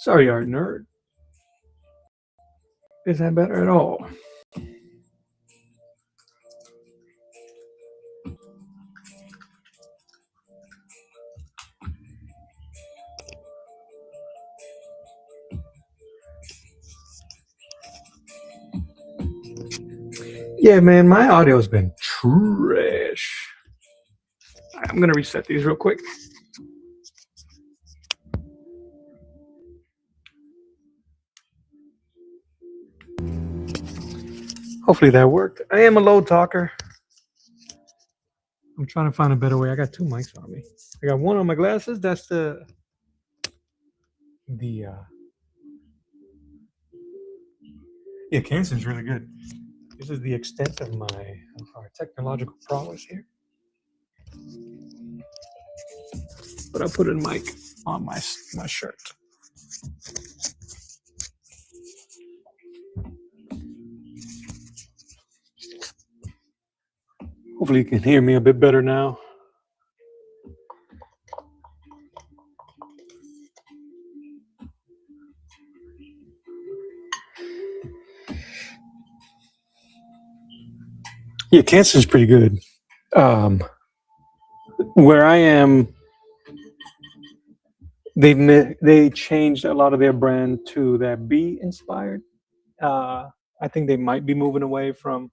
Sorry, art nerd. Is that better at all? Yeah, man, my audio's been trash. I'm gonna reset these real quick. Hopefully that worked. I am a low talker. I'm trying to find a better way. I got two mics on me. I got one on my glasses. That's the yeah, Kansas really good. This is the extent of our technological prowess here. But I put a mic on my shirt. Hopefully you can hear me a bit better now. Yeah, Kansas is pretty good. Where I am, they changed a lot of their brand to that bee inspired. I think they might be moving away from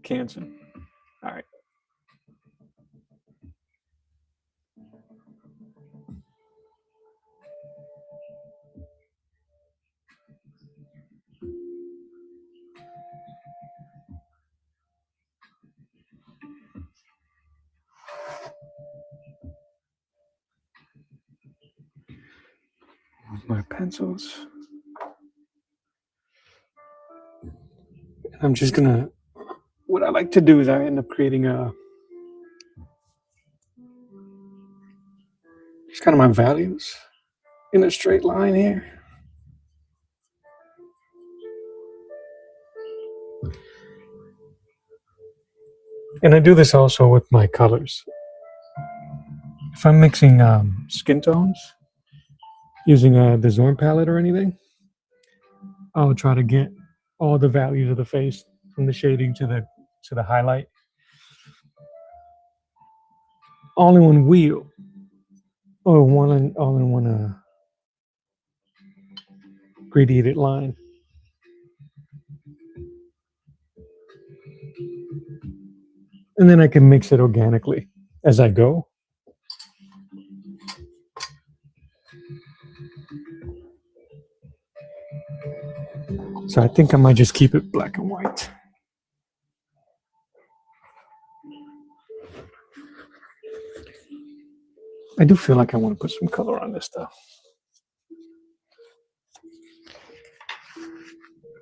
Kansas. All right. My pencils. I'm just gonna. What I like to do is I end up creating just kind of my values in a straight line here. And I do this also with my colors. If I'm mixing skin tones using the Zorn palette or anything, I'll try to get all the values of the face from the shading to the highlight all in one wheel or all in one gradiated line. And then I can mix it organically as I go. So I think I might just keep it black and white. I do feel like I want to put some color on this stuff.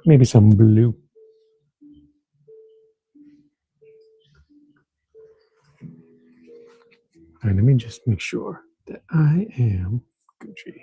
Maybe some blue. All right, let me just make sure that I am Gucci.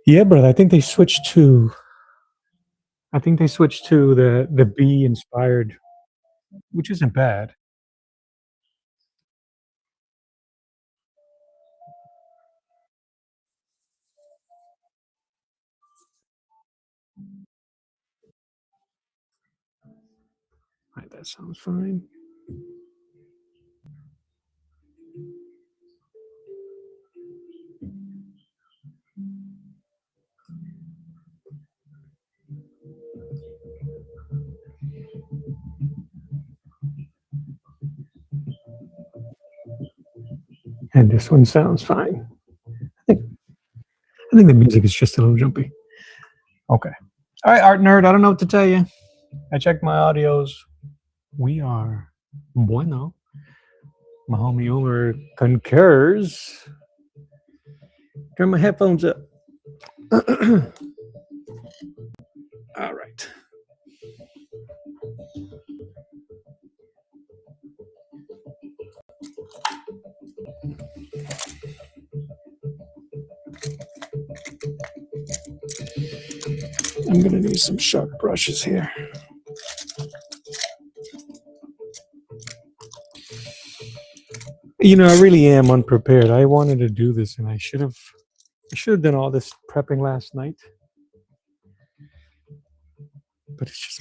Yeah, brother. I think they switched to the bee inspired, which isn't bad. All right, that sounds fine. And this one sounds fine. I think the music is just a little jumpy. Okay. All right, art nerd. I don't know what to tell you. I checked my audios. We are bueno. My homie Uber concurs. Turn my headphones up. All right. I'm gonna need some sharp brushes here. I really am unprepared. I wanted to do this, and I should have done all this prepping last night. But it's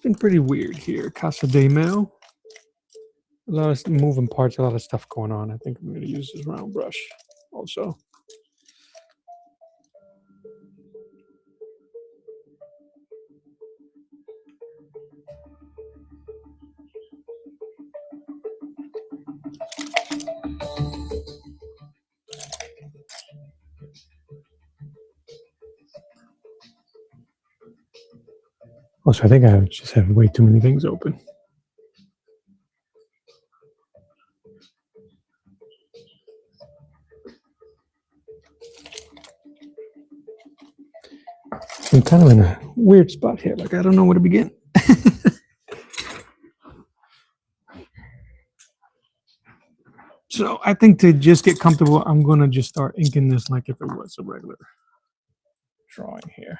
been pretty weird here. Casa de Mel. A lot of moving parts, a lot of stuff going on. I think I'm going to use this round brush also. Also, I think I just have way too many things open. I'm kind of in a weird spot here. Like, I don't know where to begin. So I think to just get comfortable, I'm going to just start inking this like if it was a regular drawing here.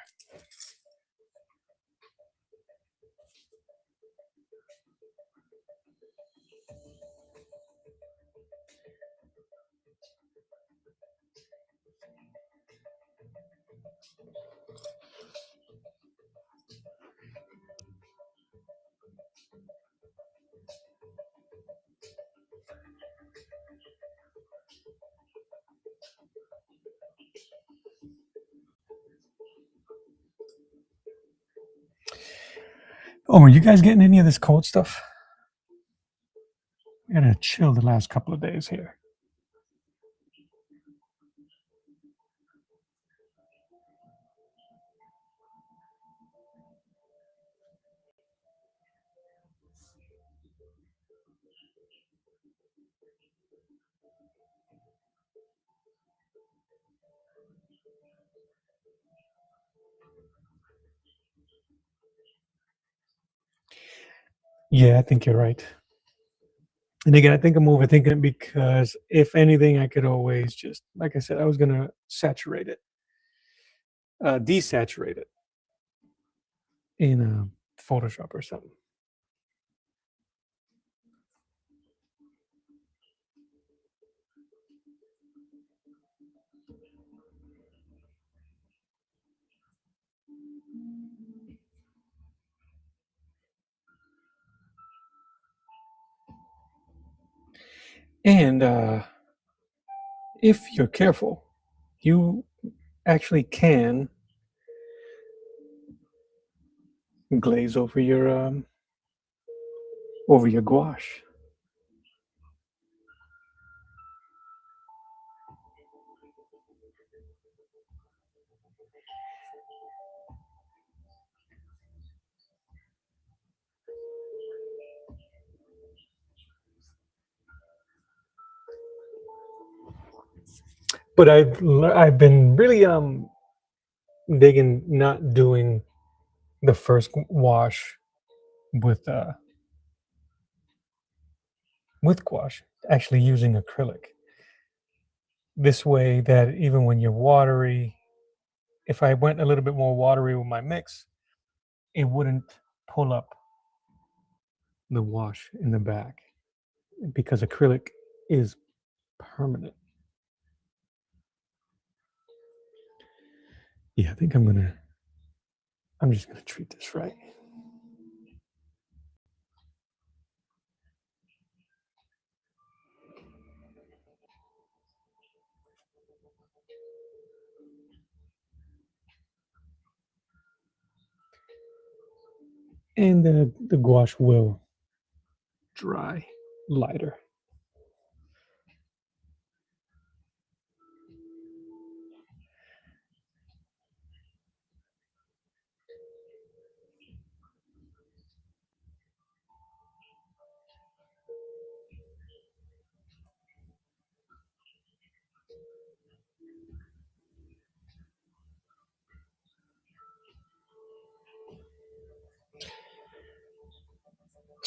Oh, are you guys getting any of this cold stuff? We had a chill the last couple of days here. Yeah, I think you're right. And again, I think I'm overthinking it because if anything, I could always just, like I said, I was gonna saturate it, desaturate it in Photoshop or something. And if you're careful, you actually can glaze over your gouache. But I've been really digging not doing the first wash with gouache, actually using acrylic. This way that even when you're watery, if I went a little bit more watery with my mix, it wouldn't pull up the wash in the back because acrylic is permanent. Yeah, I think I'm just gonna treat this right. And the gouache will dry lighter.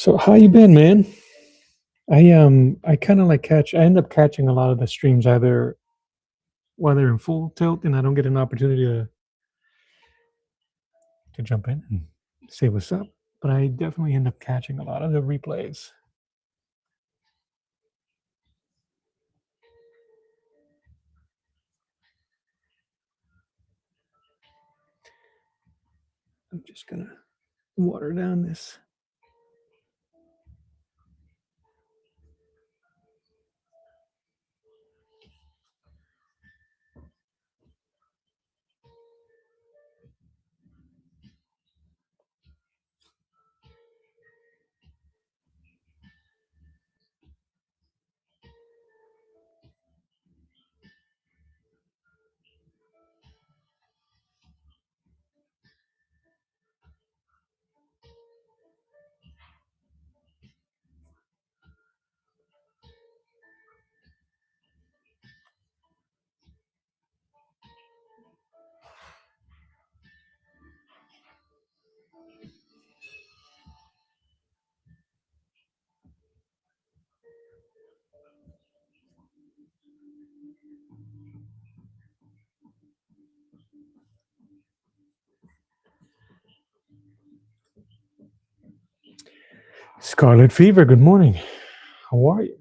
So how you been, man? I kind of like catch. I end up catching a lot of the streams either while they're in full tilt, and I don't get an opportunity to jump in and say what's up. But I definitely end up catching a lot of the replays. I'm just gonna water down this. Scarlet Fever. Good morning. How are you?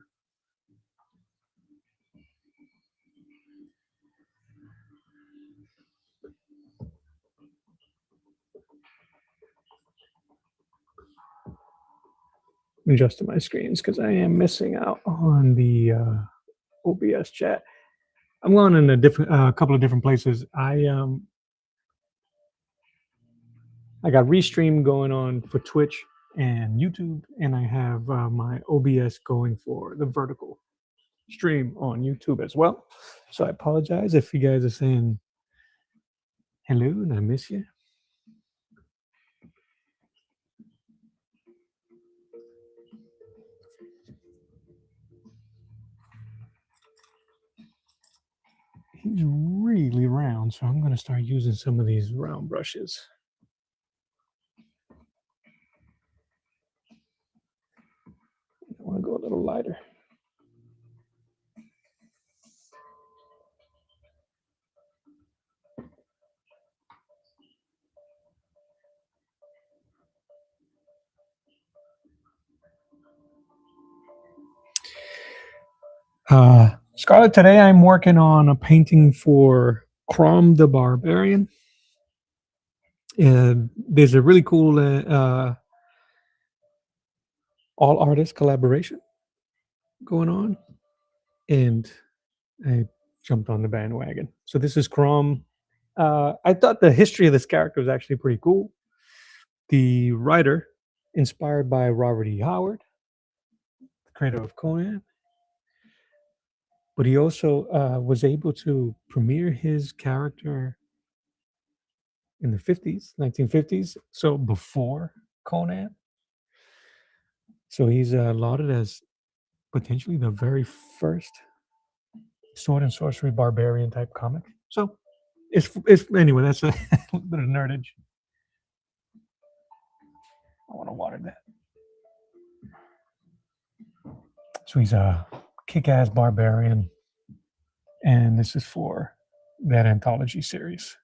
Adjusting my screens because I am missing out on the OBS chat. I'm going in a couple of different places. I got Restream going on for Twitch and YouTube, and I have my OBS going for the vertical stream on YouTube as well. So I apologize if you guys are saying hello and I miss you. He's really round, so I'm going to start using some of these round brushes. I want to go a little lighter. Scarlett, today I'm working on a painting for Crom the Barbarian. There's a really cool all artist collaboration going on, and I jumped on the bandwagon. So this is Crom. I thought the history of this character was actually pretty cool. The writer, inspired by Robert E. Howard, the creator of Conan, but he also was able to premiere his character in the 50s, 1950s, so before Conan. So he's lauded as potentially the very first sword and sorcery barbarian type comic. So it's anyway, that's a little bit of nerdage. I want to water that. So he's a kick-ass barbarian, and this is for that anthology series.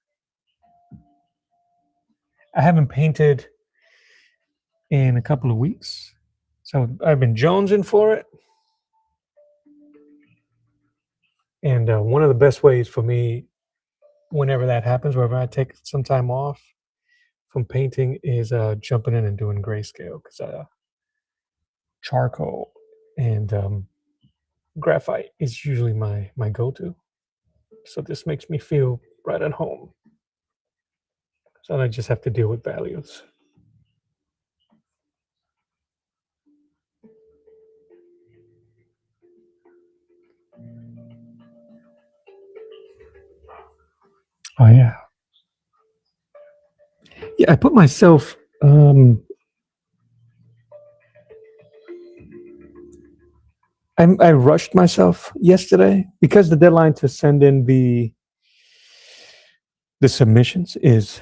I haven't painted in a couple of weeks, so I've been jonesing for it. And one of the best ways for me, whenever that happens, whenever I take some time off from painting, is jumping in and doing grayscale, because charcoal and graphite is usually my go-to. So this makes me feel right at home. So I just have to deal with values. Oh yeah. Yeah, I put myself I rushed myself yesterday because the deadline to send in the submissions is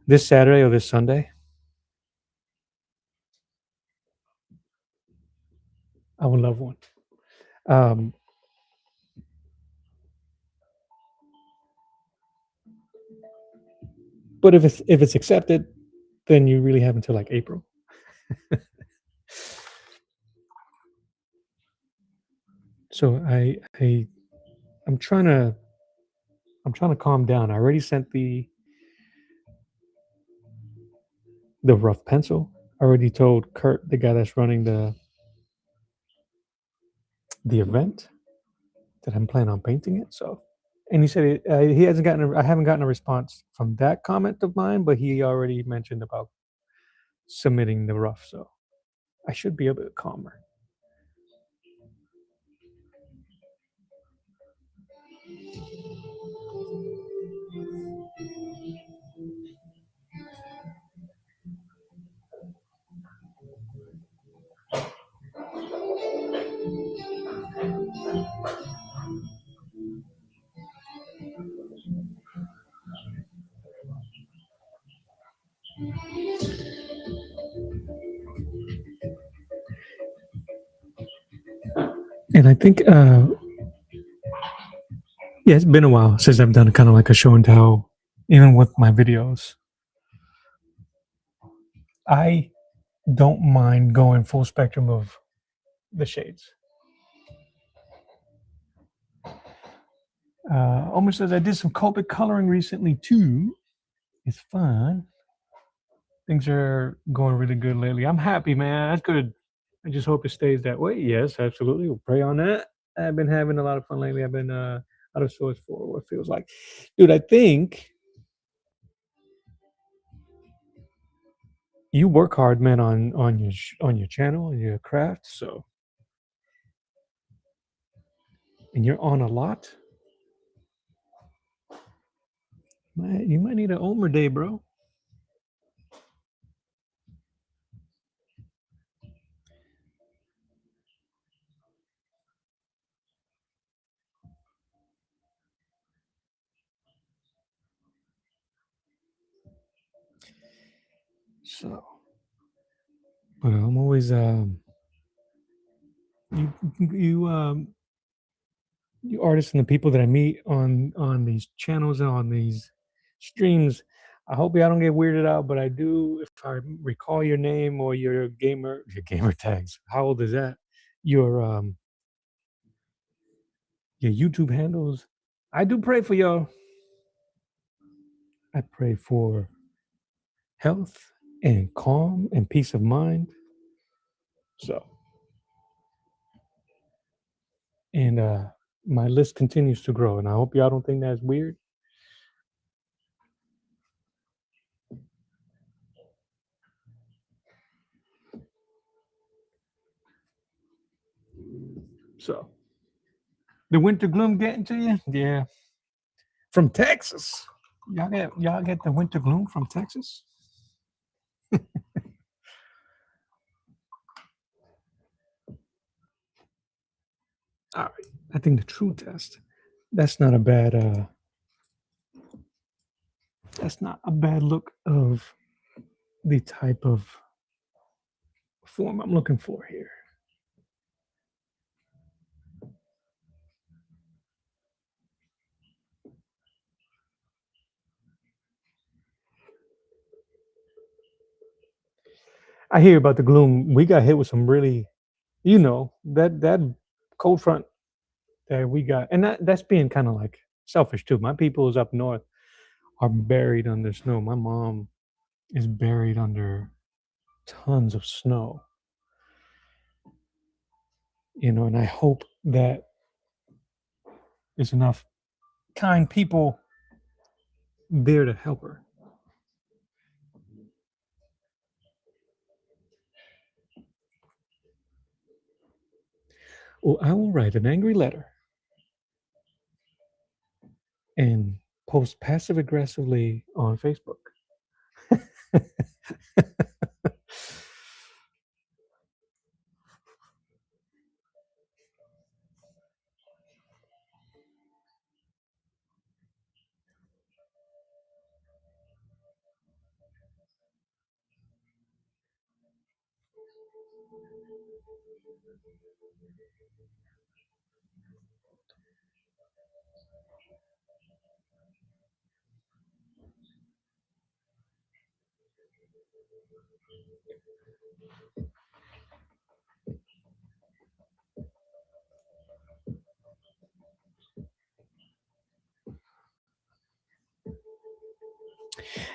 this Saturday or this Sunday. I would love one. Um, but if it's accepted, then you really have until like April. So I'm trying to calm down. I already sent the rough pencil. I already told Kurt, the guy that's running the event, that I'm planning on painting it. So, and he said he hasn't gotten. I haven't gotten a response from that comment of mine, but he already mentioned about submitting the rough. So I should be a bit calmer. And I think, yeah, it's been a while since I've done kind of like a show and tell, even with my videos. I don't mind going full spectrum of the shades. Almost as I did some Copic coloring recently too. It's fun. Things are going really good lately. I'm happy, man. That's good. I just hope it stays that way. Yes, absolutely. We'll pray on that. I've been having a lot of fun lately. I've been out of sorts for what feels like. Dude, I think you work hard, man, on your channel and your craft. So, and you're on a lot. You might need an Omer day, bro. So, but I'm always you you artists and the people that I meet on these channels and on these streams. I hope I don't get weirded out, but I do. If I recall your name or your gamer tags. How old is that? Your your YouTube handles. I do pray for y'all. I pray for health and calm and peace of mind. So, and my list continues to grow, and I hope y'all don't think that's weird. So, the winter gloom getting to you? Yeah, from Texas. Y'all get the winter gloom from Texas? All right. I think the true test. That's not a bad that's not a bad look of the type of form I'm looking for here. I hear about the gloom. We got hit with some really, that cold front that we got, and that's being kind of like selfish too. My peoples up north are buried under snow. My mom is buried under tons of snow, and I hope that there's enough kind people there to help her. Well, I will write an angry letter and post passive aggressively on Facebook.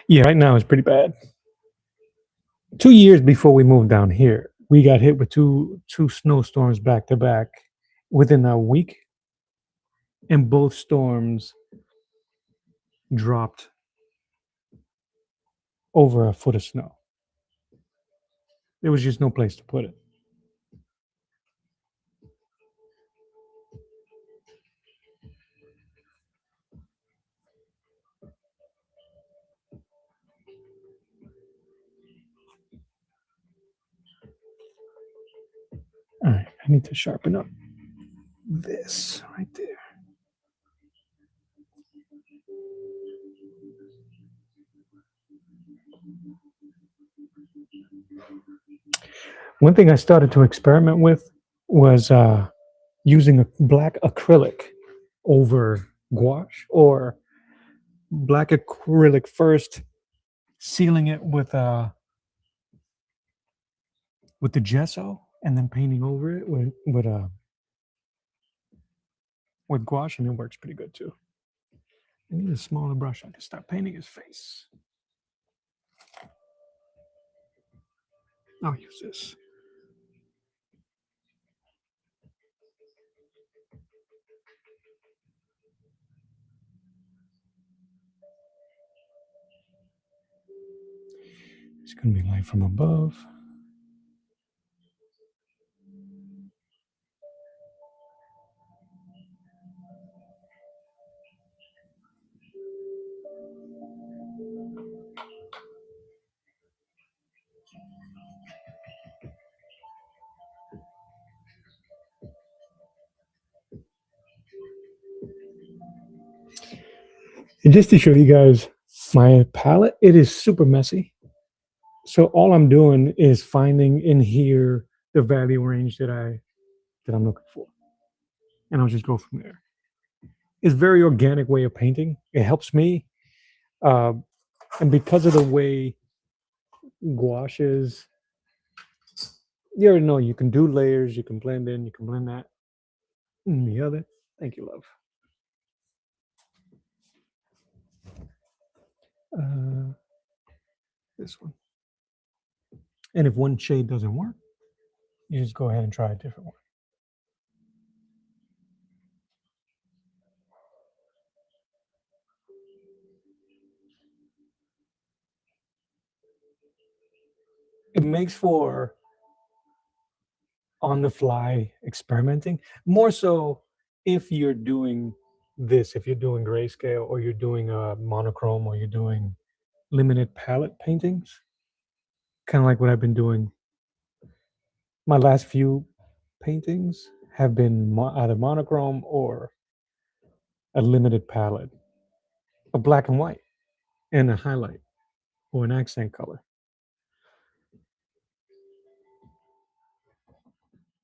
Yeah, right now it's pretty bad. 2 years before we moved down here, we got hit with two snowstorms back to back within a week, and both storms dropped over a foot of snow. There was just no place to put it. All right, I need to sharpen up this right there. One thing I started to experiment with was using a black acrylic over gouache, or black acrylic first, sealing it with the gesso, and then painting over it with gouache, and it works pretty good too. I need a smaller brush. I can start painting his face. I'll use this. It's going to be light from above. And just to show you guys my palette, it is super messy. So all I'm doing is finding in here the value range that I'm looking for, and I'll just go from there. It's a very organic way of painting. It helps me, uh, and because of the way gouache is, you already know you can do layers, you can blend in, you can blend that. And the other, thank you, love. This one. And if one shade doesn't work, you just go ahead and try a different one. It makes for on the fly experimenting, more so if you're doing this, if you're doing grayscale, or you're doing a monochrome, or you're doing limited palette paintings, kind of like what I've been doing. My last few paintings have been either monochrome or a limited palette, a black and white, and a highlight or an accent color.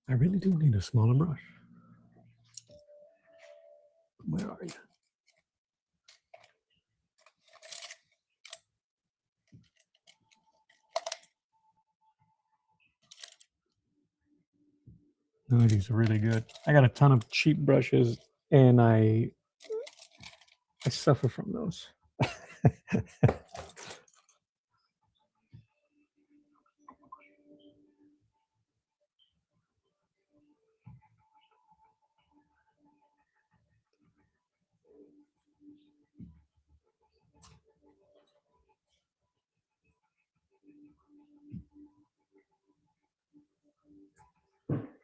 I really do need a smaller brush. Where are you? No, these are really good. I got a ton of cheap brushes, and I suffer from those.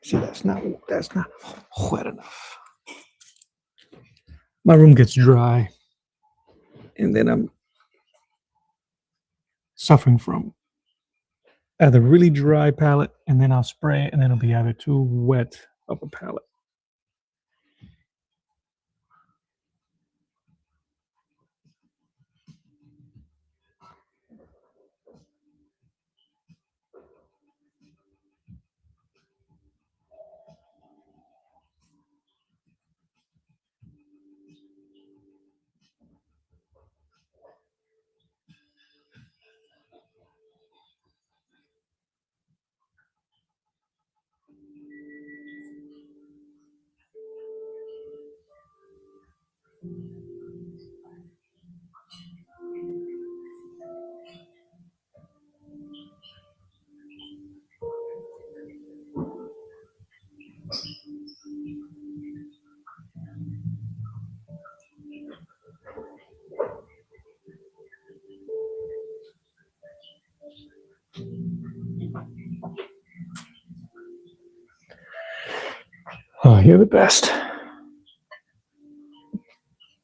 See, that's not wet enough. My room gets dry, and then I'm suffering from either really dry palette, and then I'll spray, and then it'll be either too wet of a palette. hear the best.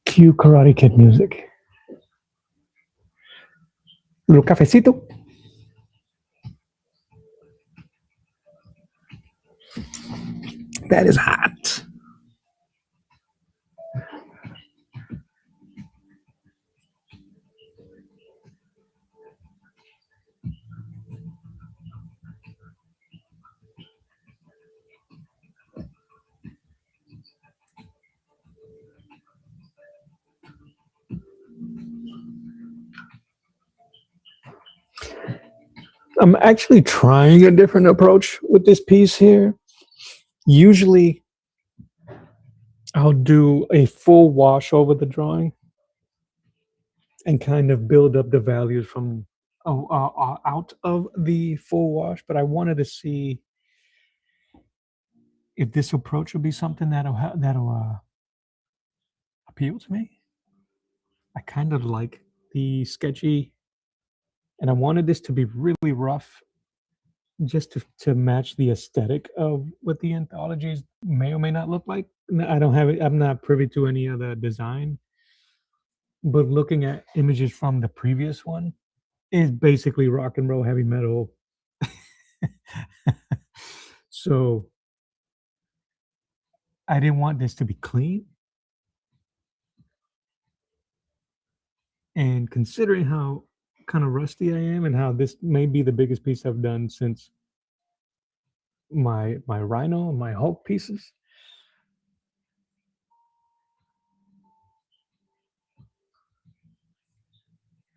Cue Karate Kid music. Little cafecito. That is hot. I'm actually trying a different approach with this piece here. Usually, I'll do a full wash over the drawing and kind of build up the values from out of the full wash. But I wanted to see if this approach would be something that'll appeal to me. I kind of like the sketchy, and I wanted this to be really rough, just to match the aesthetic of what the anthologies may or may not look like. I don't have it. I'm not privy to any of the design, but looking at images from the previous one is basically rock and roll heavy metal. So I didn't want this to be clean. And considering how kind of rusty I am and how this may be the biggest piece I've done since my Rhino and my Hulk pieces,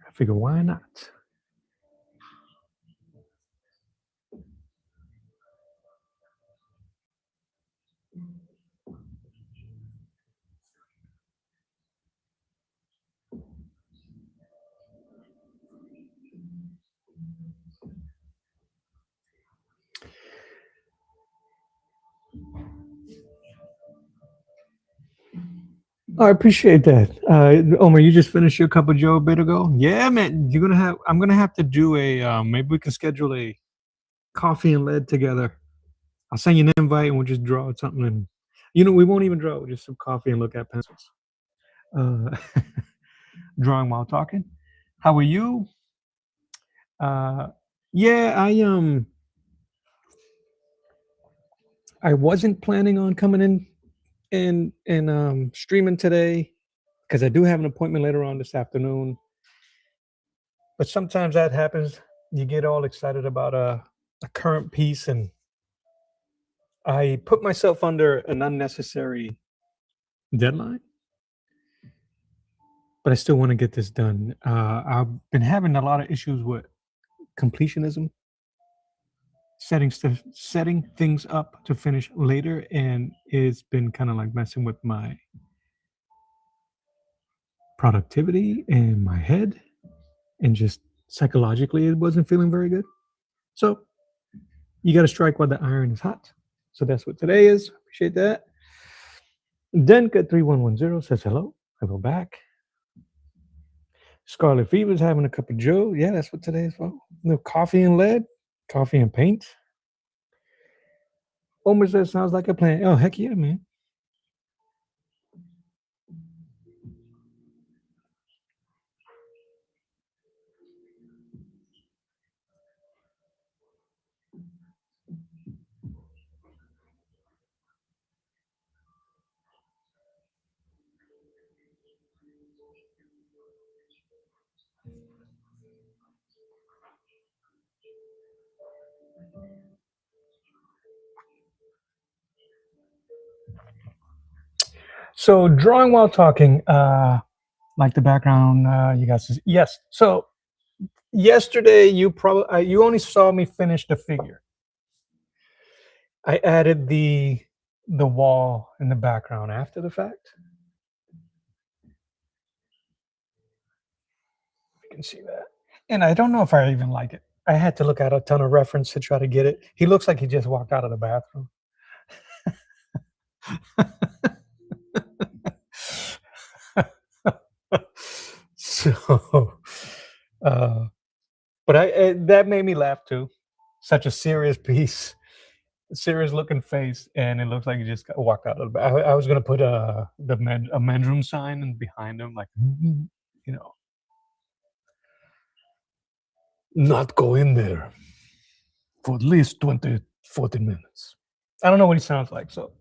I figure why not? I appreciate that. Omar, you just finished your cup of Joe a bit ago. Yeah, man. I'm gonna have to do a. Maybe we can schedule a coffee and lead together. I'll send you an invite and we'll just draw something. And we won't even draw. We'll just some coffee and look at pencils. Uh, drawing while talking. How are you? Uh, yeah, I wasn't planning on coming in and streaming today because I do have an appointment later on this afternoon. But sometimes that happens. You get all excited about a current piece, and I put myself under an unnecessary deadline. But I still want to get this done. I've been having a lot of issues with completionism, setting things up to finish later, and it's been kind of like messing with my productivity and my head, and just psychologically, it wasn't feeling very good. So you got to strike while the iron is hot. So that's what today is. Appreciate that. Denka 3110 says hello. Hello back. Scarlet Fever's having a cup of Joe. Yeah, that's what today is for. No coffee and lead, coffee and paint. Omer says sounds like a plan. Oh, heck yeah, man. So drawing while talking, like the background, you guys. Yes. So yesterday you only saw me finish the figure. I added the wall in the background after the fact. You can see that. And I don't know if I even like it. I had to look at a ton of reference to try to get it. He looks like he just walked out of the bathroom. So, but that made me laugh too. Such a serious piece, serious looking face, and it looks like he just got walked out of the. I was gonna put a men's room sign and behind him, like you know, not go in there for at least 20, 14 minutes. I don't know what he sounds like, so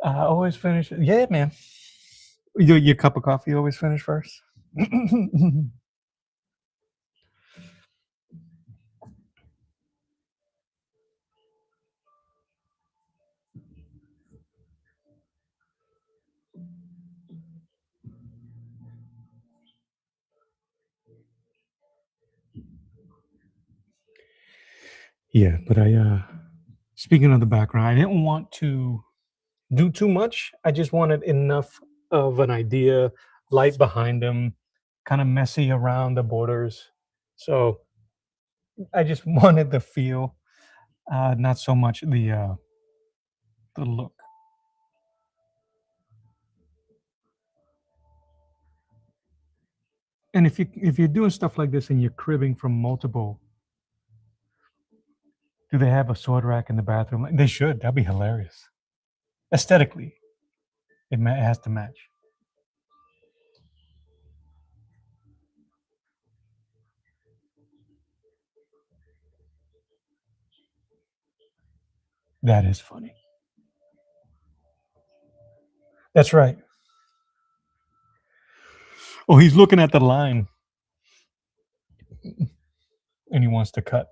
I always finish. Yeah, man. Your cup of coffee always finish first. Yeah, but speaking of the background, I didn't want to do too much. I just wanted enough of an idea, light behind them, kind of messy around the borders. So I just wanted the feel, not so much the look. And if you're doing stuff like this and you're cribbing from multiple, do they have a sword rack in the bathroom? Like, they should. That'd be hilarious. Aesthetically, it has to match. That is funny. That's right. Oh, he's looking at the line and he wants to cut.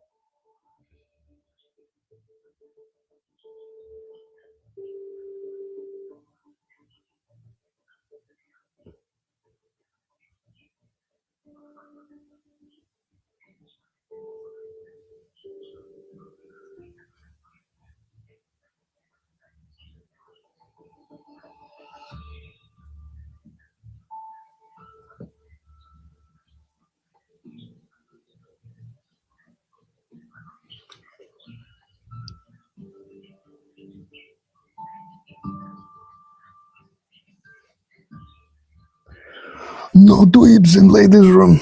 No dweebs in ladies' room.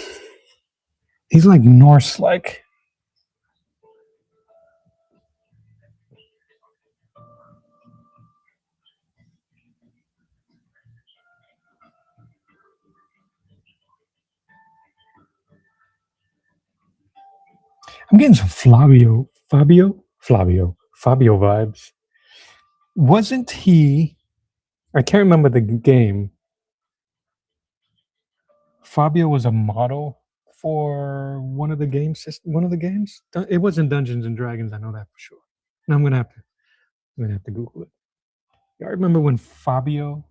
He's like Norse like. I'm getting some Fabio vibes. Wasn't he? I can't remember the game. Fabio was a model for one of the games. One of the games. It wasn't Dungeons and Dragons. I know that for sure. Now I'm gonna have to Google it. I remember when Fabio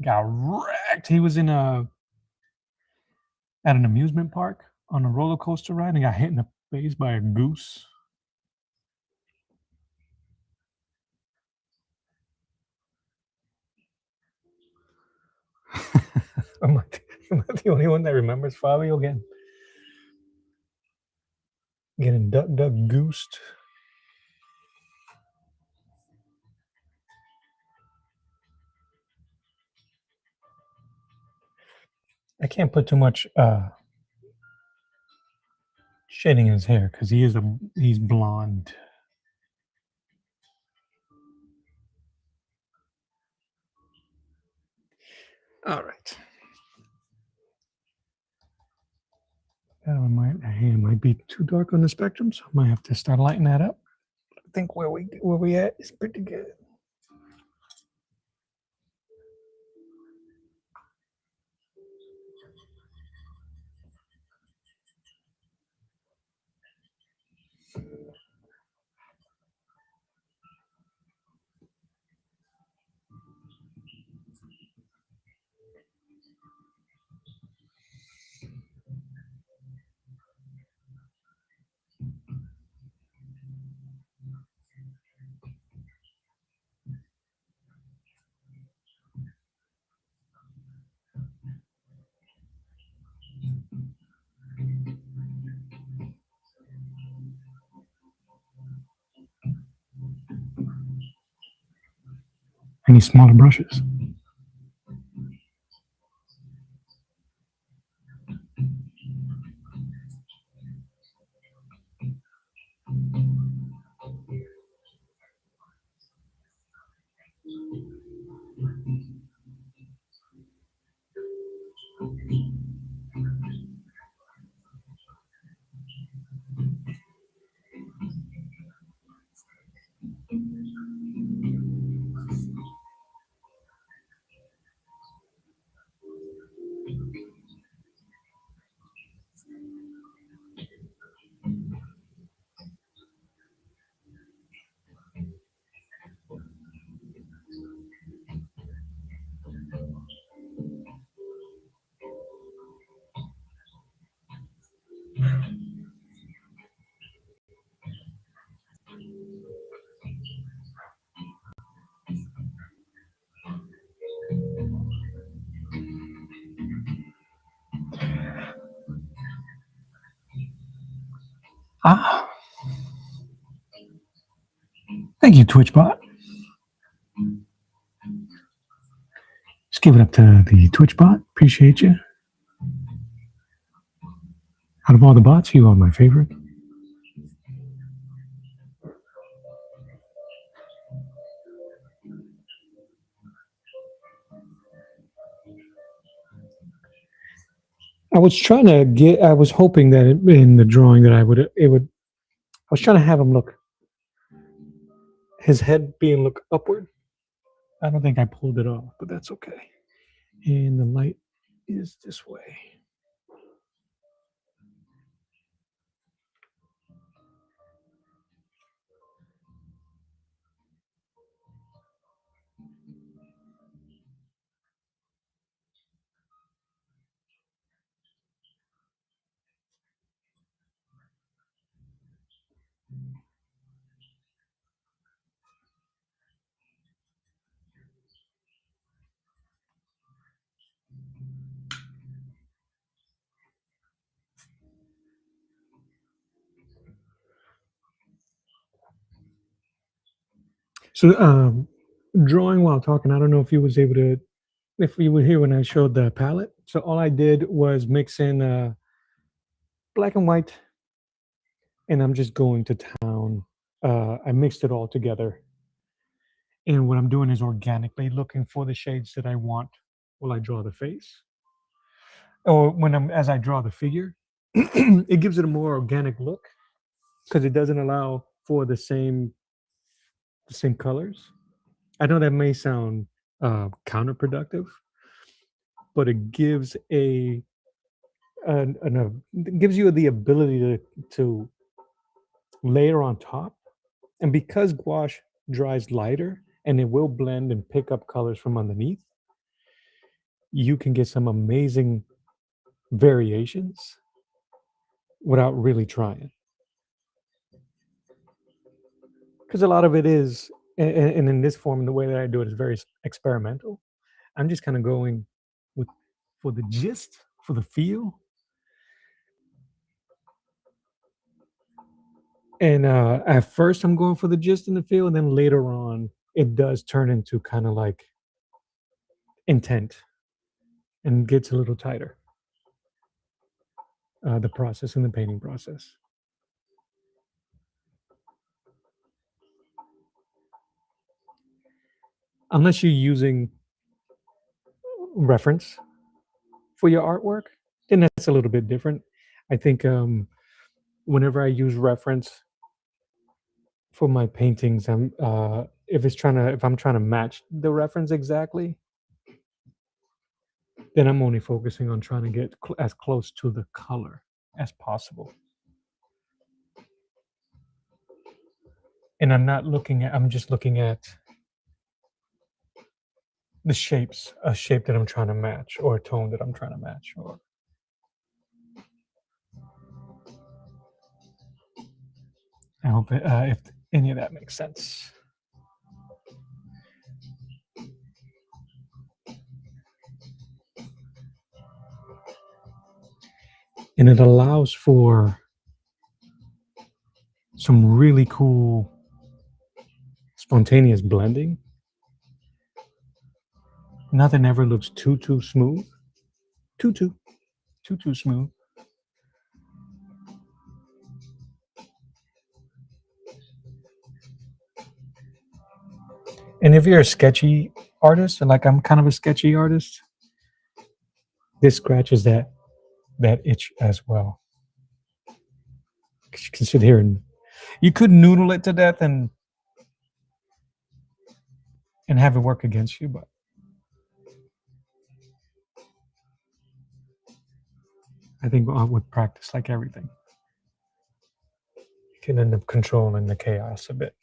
got wrecked. He was in a at an amusement park on a roller coaster ride and got hit in the face by a goose. am, I, am I the only one that remembers Fabio getting duck goosed? I can't put too much shading in his hair because he's blonde. All right. It might be too dark on the spectrum, so I might have to start lighting that up. I think where we at is pretty good. I need smaller brushes. Ah, thank you, TwitchBot. Just give it up to the TwitchBot. Appreciate you. Out of all the bots, you are my favorite. I was hoping that in the drawing that I was trying to have him look, his head being look upward. I don't think I pulled it off, but that's okay. And the light is this way. So, drawing while talking, I don't know if you was able to, if you were here when I showed the palette. So all I did was mix in black and white, and I'm just going to town. I mixed it all together, and what I'm doing is organically looking for the shades that I want while I draw the face, or as I draw the figure. It gives it a more organic look because it doesn't allow for the same colors. I know that may sound counterproductive, but it gives it gives you the ability to layer on top. And because gouache dries lighter and it will blend and pick up colors from underneath, you can get some amazing variations without really trying. Because a lot of it is, and in this form, the way that I do it is very experimental. I'm just kind of going with for the gist, for the feel. And at first, I'm going for the gist and the feel, and then later on, it does turn into kind of like intent and gets a little tighter. The process and the painting process. Unless you're using reference for your artwork, then that's a little bit different. I think whenever I use reference for my paintings, if I'm trying to match the reference exactly, then I'm only focusing on trying to get as close to the color as possible. And I'm just looking at the shapes, a shape that I'm trying to match, or a tone that I'm trying to match, or I hope if any of that makes sense. And it allows for some really cool spontaneous blending. Nothing ever looks too smooth. Too smooth. And if you're a sketchy artist, and like I'm kind of a sketchy artist, This scratches that itch as well. 'Cause you can sit here and you could noodle it to death and have it work against you, but I think with practice, like everything, you can end up controlling the chaos a bit.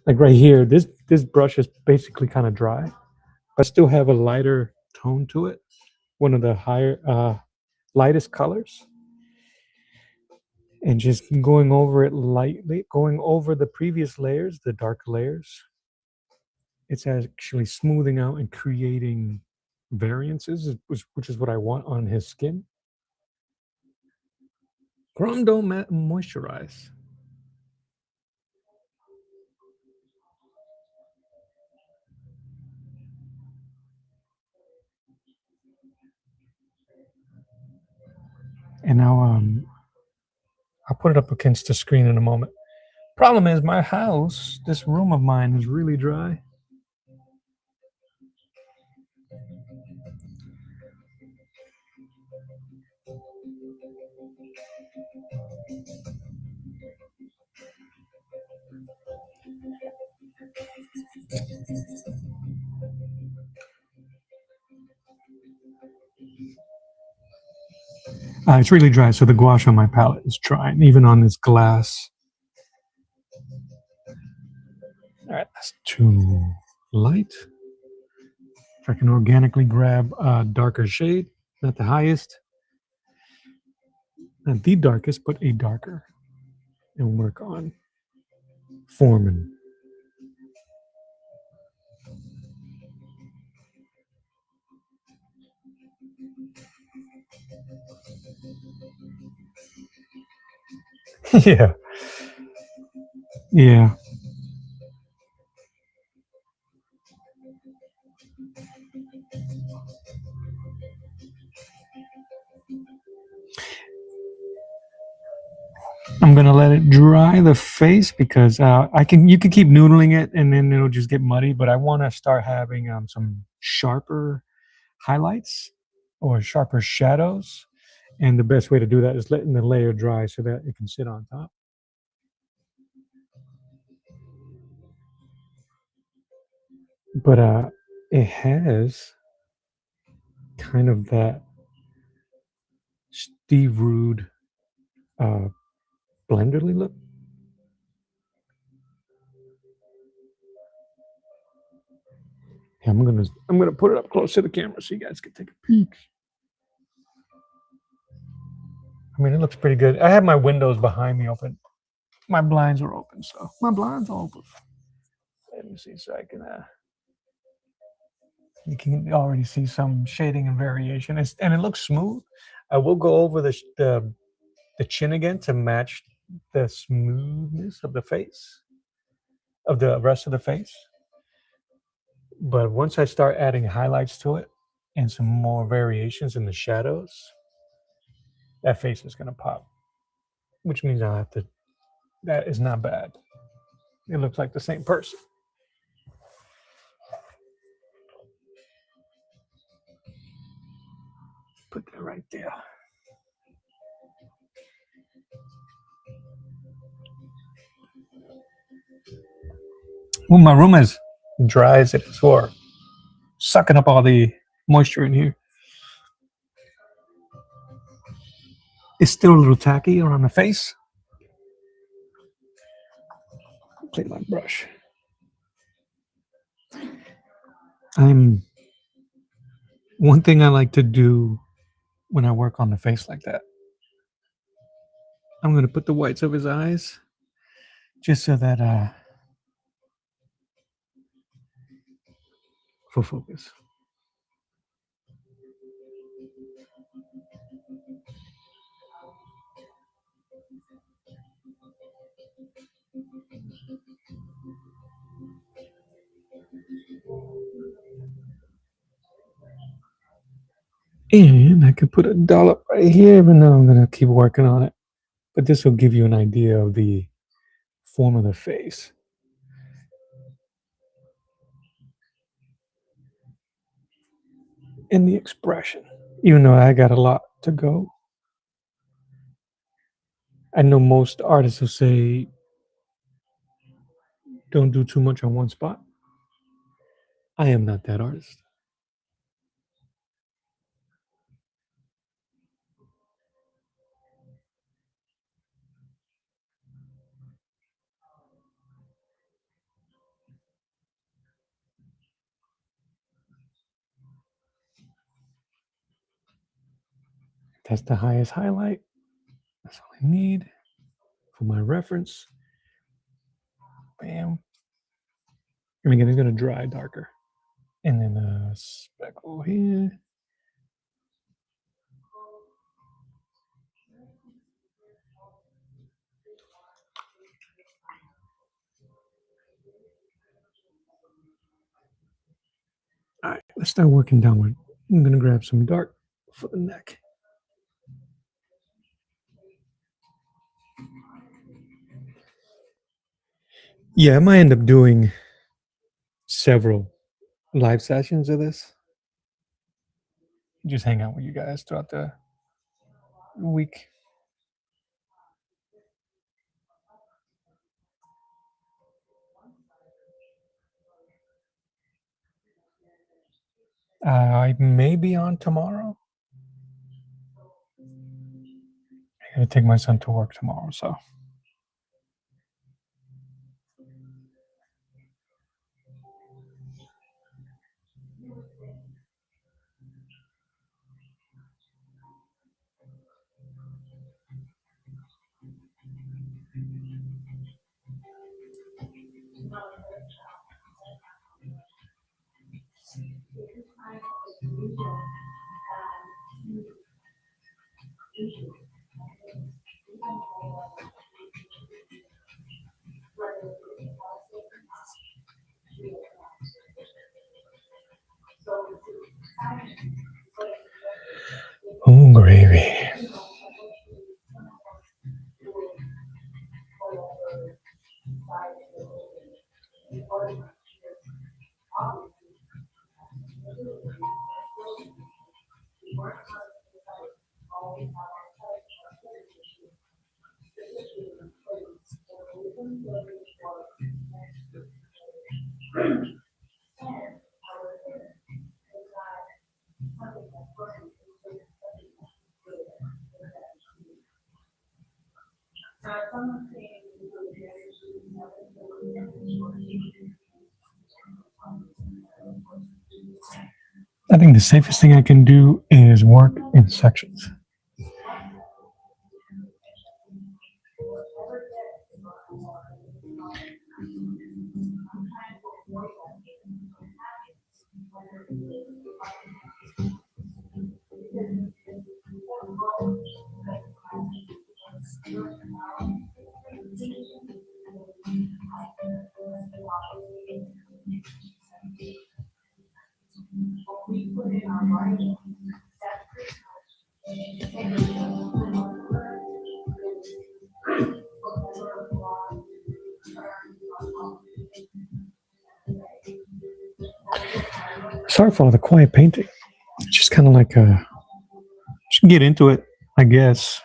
Like right here, this brush is basically kind of dry, but still have a lighter tone to it. One of the higher lightest colors, and just going over it lightly, going over the previous layers, the dark layers, it's actually smoothing out and creating variances, which is what I want on his skin. Chrome don't moisturize. And now I'll put it up against the screen in a moment. Problem is, my house, this room of mine, is really dry. It's really dry, so the gouache on my palette is dry, and even on this glass. All right, that's too light. If I can organically grab a darker shade, not the highest, not the darkest, but a darker, and work on forming. Yeah, yeah. I'm gonna let it dry the face because you can keep noodling it and then it'll just get muddy. But I want to start having some sharper highlights or sharper shadows, and the best way to do that is letting the layer dry so that it can sit on top. But it has kind of that Steve Rude uh, blenderly look. Yeah, I'm gonna put it up close to the camera so you guys can take a peek. I mean, it looks pretty good. I have my windows behind me open. My blinds are open, so my blinds are open. Let me see, so I can. You can already see some shading and variation, and it looks smooth. I will go over the chin again to match the smoothness of the face, of the rest of the face. But once I start adding highlights to it and some more variations in the shadows, that face is gonna pop. Which means I'll have to. That is not bad. It looks like the same person. Put that right there. Well, my room is dry as it is for sucking up all the moisture in here. It's still a little tacky around the face. Clean my brush. One thing I like to do when I work on the face like that, I'm going to put the whites of his eyes just so that for focus. And I could put a dollop right here, even though I'm going to keep working on it. but this will give you an idea of the form of the face and the expression. Even though I got a lot to go, I know most artists will say don't do too much on one spot. I am not that artist. That's the highest highlight. That's all I need for my reference. Bam. And again, it's going to dry darker. And then a speckle here. All right, let's start working downward. I'm going to grab some dark for the neck. Yeah, I might end up doing several live sessions of this. Just hang out with you guys throughout the week. I may be on tomorrow. I gotta take my son to work tomorrow, so. Oh, gravy. I think the safest thing I can do is work in sections. Sorry for all the quiet painting. It's just kind of like just get into it, I guess.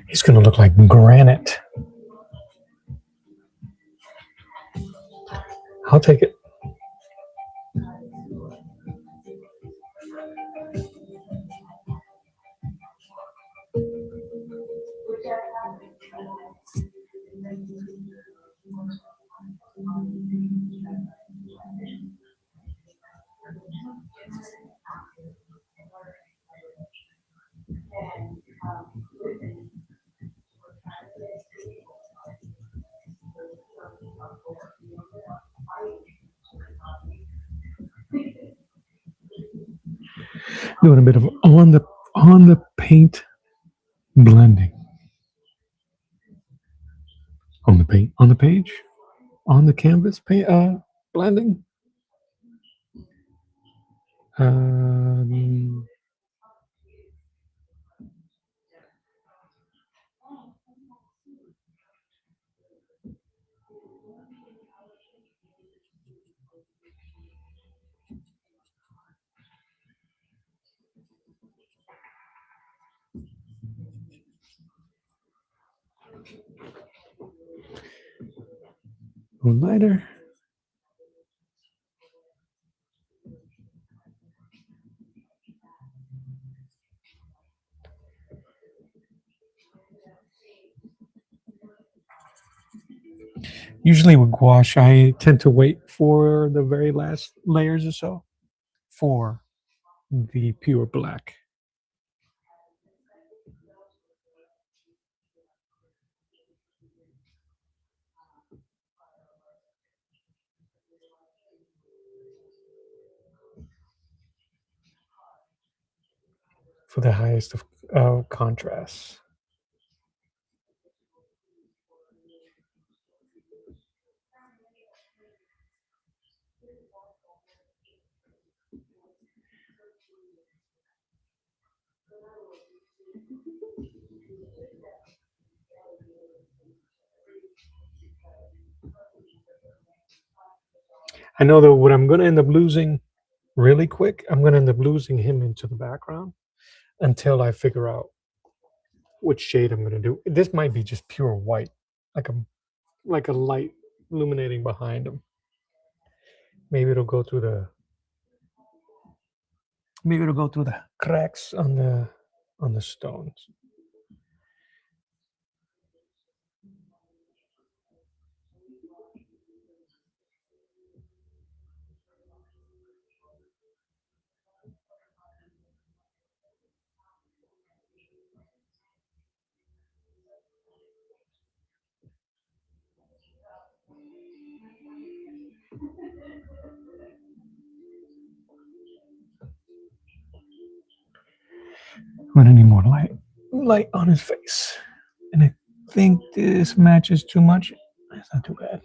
He's gonna look like granite. I'll take it. Doing a bit of on the paint blending. On the paint, on the page, on the canvas paint blending. Um, a little lighter. Usually with gouache, I tend to wait for the very last layers or so for the pure black. For the highest of contrast. I know that what I'm going to end up losing really quick, I'm going to end up losing him into the background until I figure out which shade I'm going to do. This might be just pure white, like a light illuminating behind him. Maybe it'll go through the cracks on the stones. I'm gonna need more light on his face, and I think this matches too much. It's not too bad.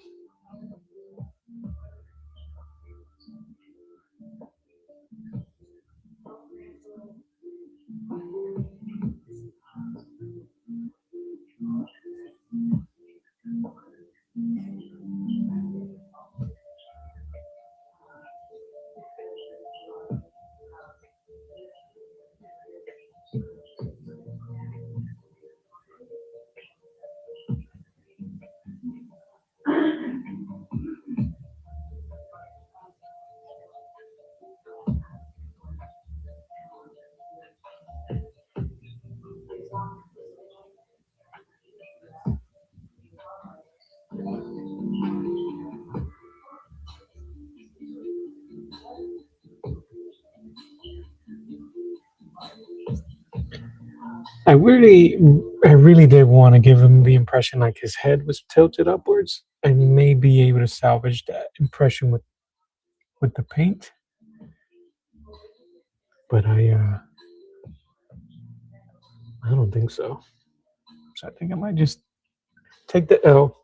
I really, I really did want to give him the impression like his head was tilted upwards. I may be able to salvage that impression with the paint, but I don't think so. So I think I might just take the L.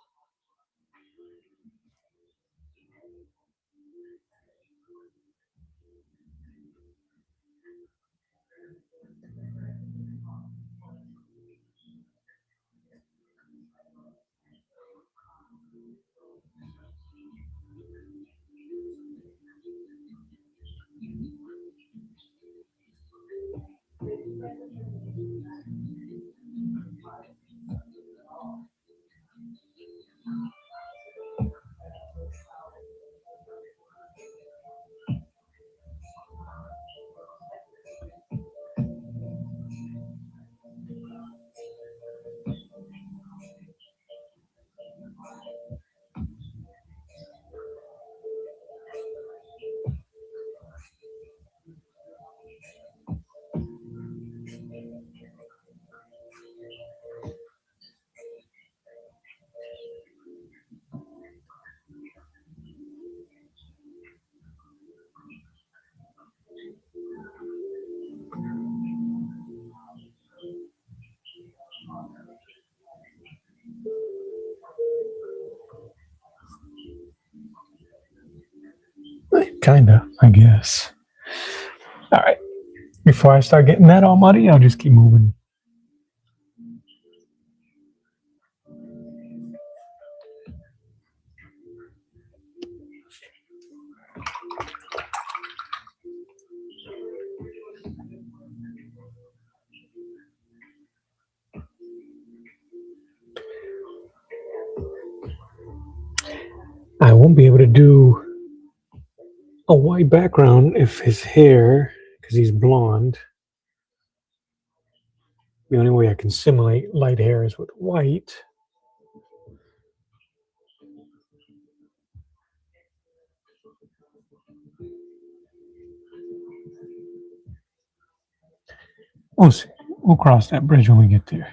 Kinda, I guess. All right. Before I start getting that all muddy, I'll just keep moving. I won't be able to do a white background if his hair, because he's blonde. The only way I can simulate light hair is with white. We'll see. We'll cross that bridge when we get there.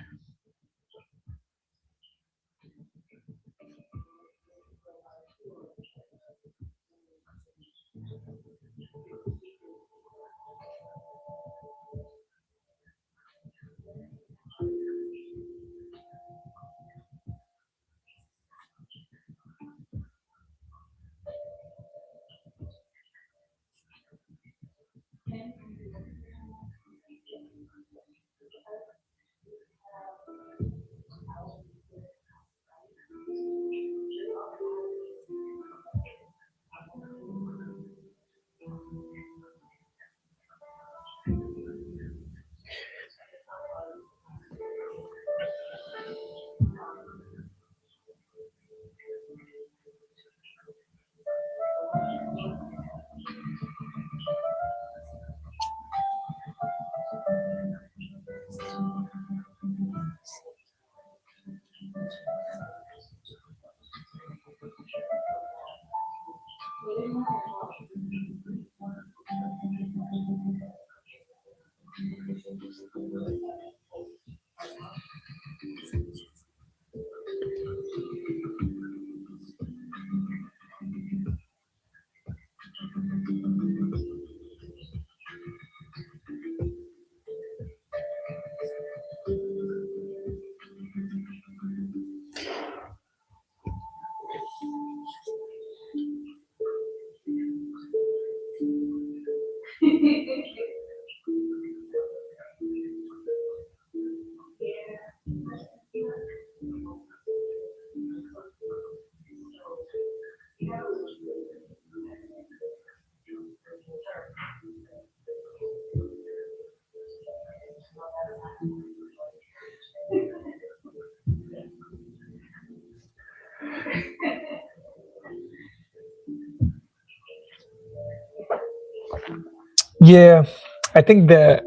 Yeah, I think that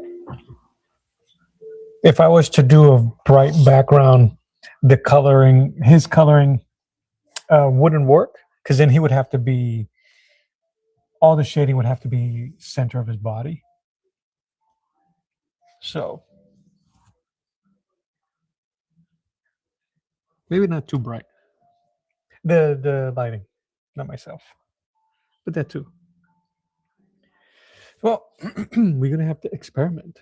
if I was to do a bright background, his coloring wouldn't work because then he would have to be, all the shading would have to be center of his body. So maybe not too bright. The lighting, not myself, but that too. Well, we're gonna have to experiment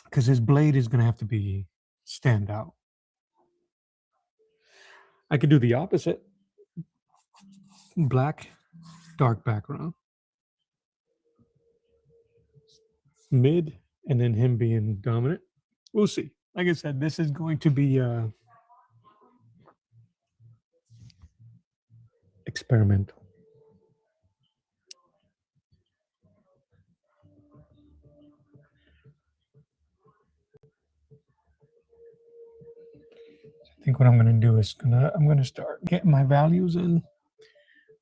because his blade is gonna have to be stand out. I could do the opposite. Black, dark background, mid, and then him being dominant. We'll see. Like I said, this is going to be experimental. I think what I'm going to do is I'm going to start getting my values in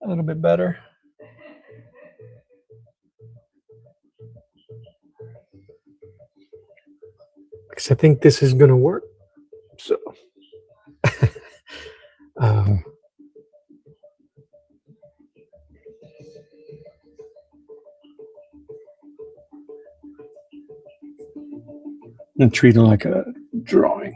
a little bit better. Because I think this is going to work. So, and treat it like a drawing.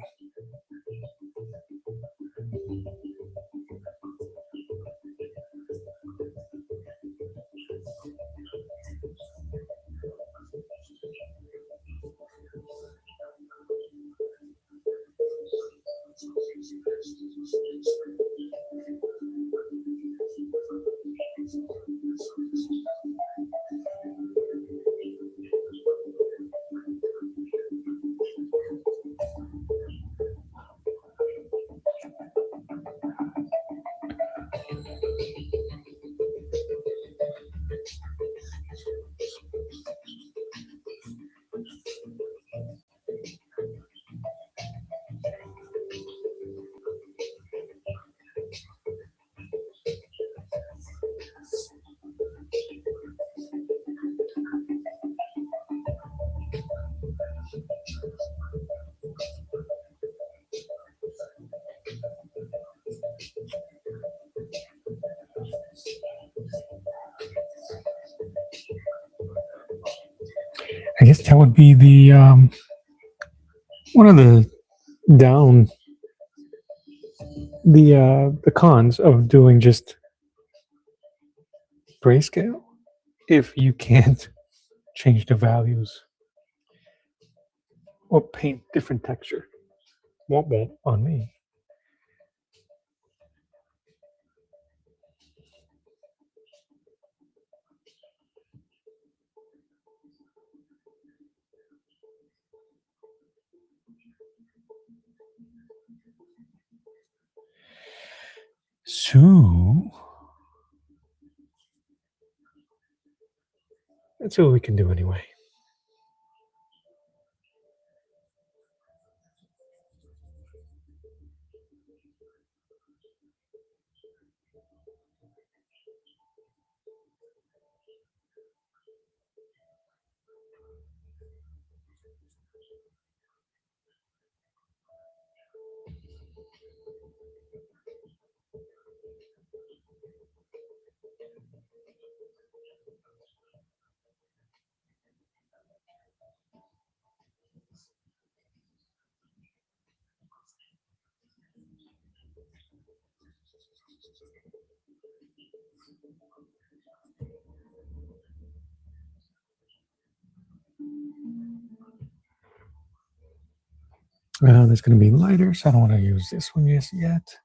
I guess that would be the one of the down the cons of doing just grayscale if you can't change the values or paint different texture. Won't on me. So let's see what we can do anyway. That's going to be lighter, so I don't want to use this one just yet.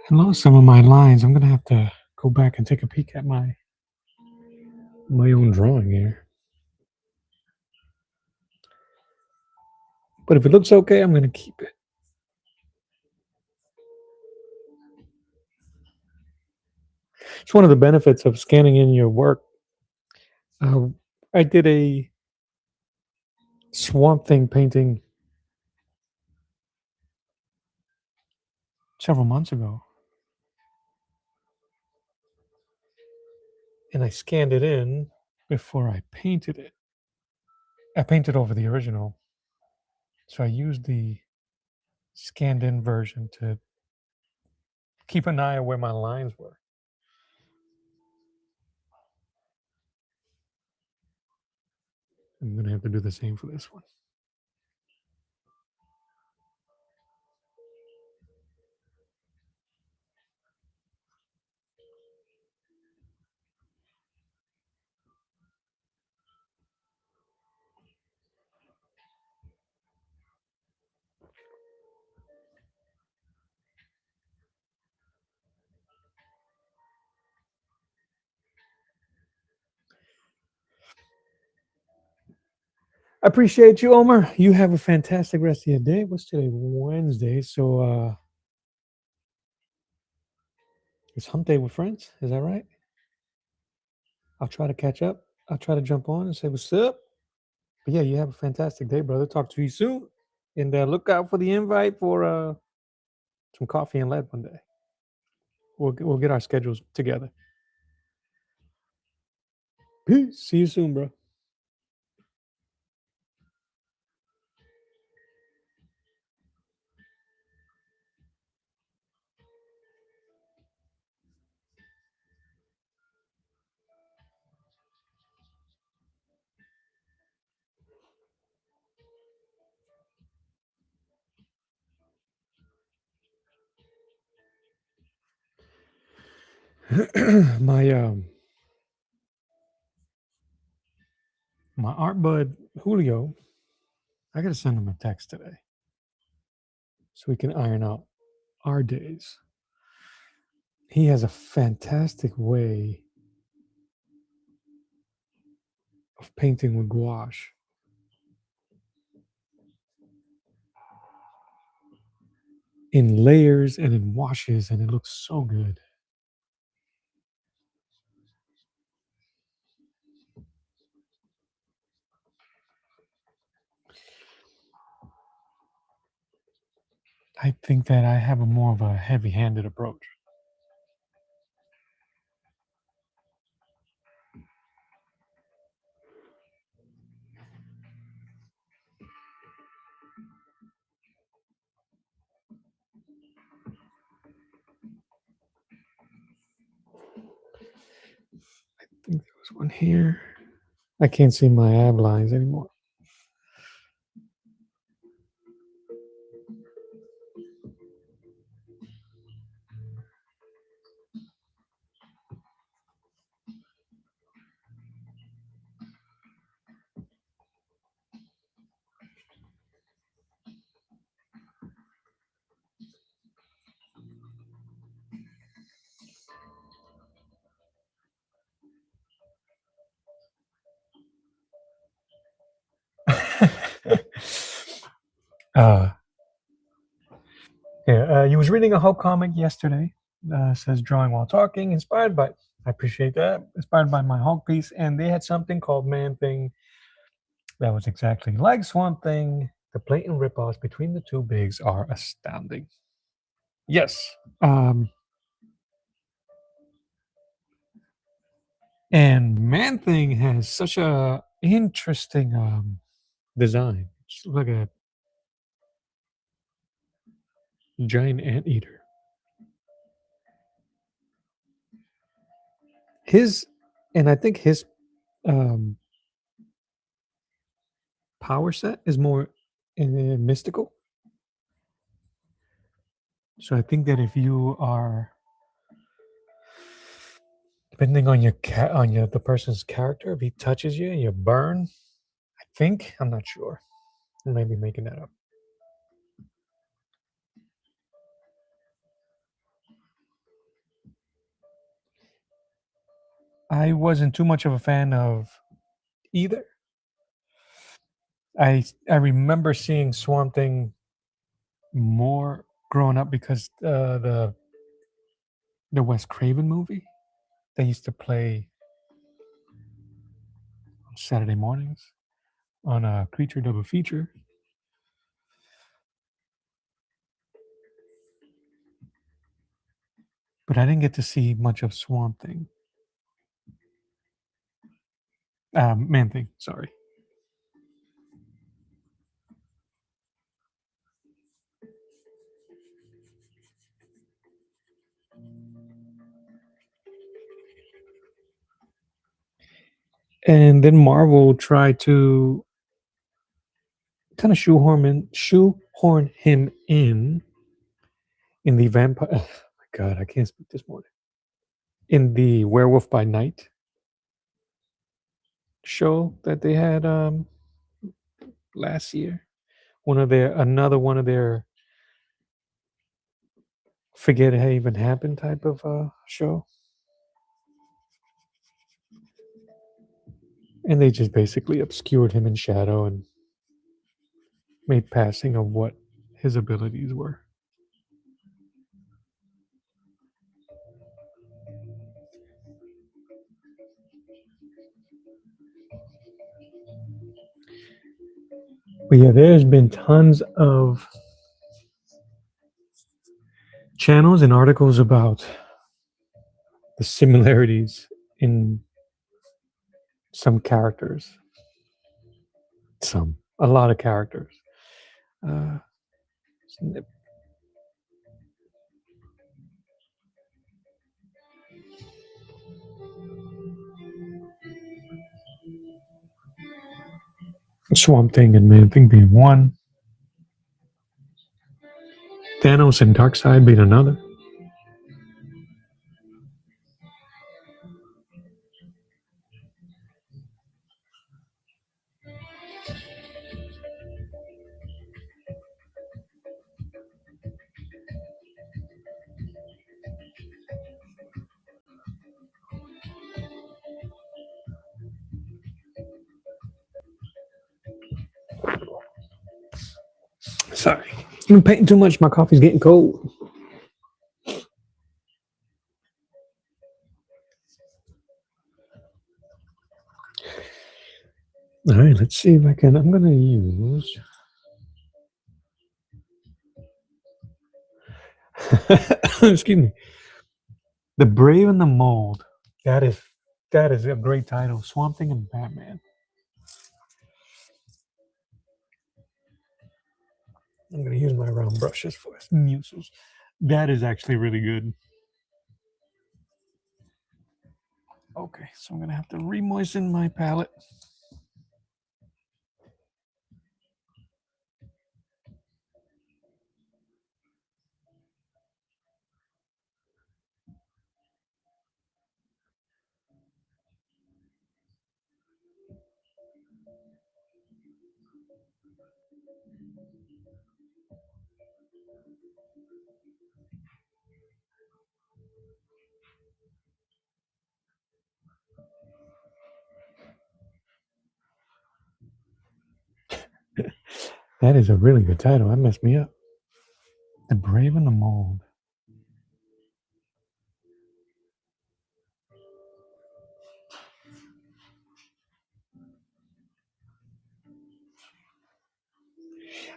I lost some of my lines. I'm going to have to go back and take a peek at my own drawing here. But if it looks okay, I'm going to keep it. It's one of the benefits of scanning in your work. I did a Swamp Thing painting several months ago, and I scanned it in before I painted it. I painted over the original, so I used the scanned in version to keep an eye on where my lines were. I'm going to have to do the same for this one. I appreciate you, Omar. You have a fantastic rest of your day. What's today? Wednesday. So it's hump day with friends. Is that right? I'll try to catch up. I'll try to jump on and say what's up. But yeah, you have a fantastic day, brother. Talk to you soon. And look out for the invite for some coffee and lead one day. We'll get our schedules together. Peace. See you soon, bro. my my art bud Julio, I gotta send him a text today so we can iron out our days. He has a fantastic way of painting with gouache in layers and in washes, and it looks so good. I think that I have a more of a heavy-handed approach. I think there was one here. I can't see my ab lines anymore. uh, yeah, you was reading a Hulk comic yesterday. Says drawing while talking, inspired by. I appreciate that. Inspired by my Hulk piece, and they had something called Man Thing that was exactly like Swamp Thing. The blatant ripoffs between the two bigs are astounding. Yes. And Man Thing has such a interesting design. It's like a giant anteater. His, and I think his um, power set is more mystical. So I think that if you are, depending on your the person's character, if he touches you, you burn. I think I'm not sure. I may be making that up. I wasn't too much of a fan of either. I remember seeing Swamp Thing more growing up because the Wes Craven movie they used to play on Saturday mornings on a Creature Double Feature. But I didn't get to see much of Swamp Thing. Man Thing, sorry. And then Marvel tried to kind of shoehorn him in the vampire. Oh my God, I can't speak this morning. In the Werewolf by Night show that they had last year, another one of their forget it even happened type of show, and they just basically obscured him in shadow and made passing of what his abilities were. But yeah, there's been tons of channels and articles about the similarities in some characters. A lot of characters. Uh, Swamp Thing and Man Thing being one, Thanos and Darkseid being another. Sorry. I'm painting too much. My coffee's getting cold. All right, let's see if I can. I'm going to use. Excuse me. The Brave and the Mold. That is a great title. Swamp Thing and Batman. I'm going to use my round brushes for muses. That is actually really good. Okay, so I'm going to have to re-moisten my palette. That is a really good title. That messed me up. The Brave and the Mold.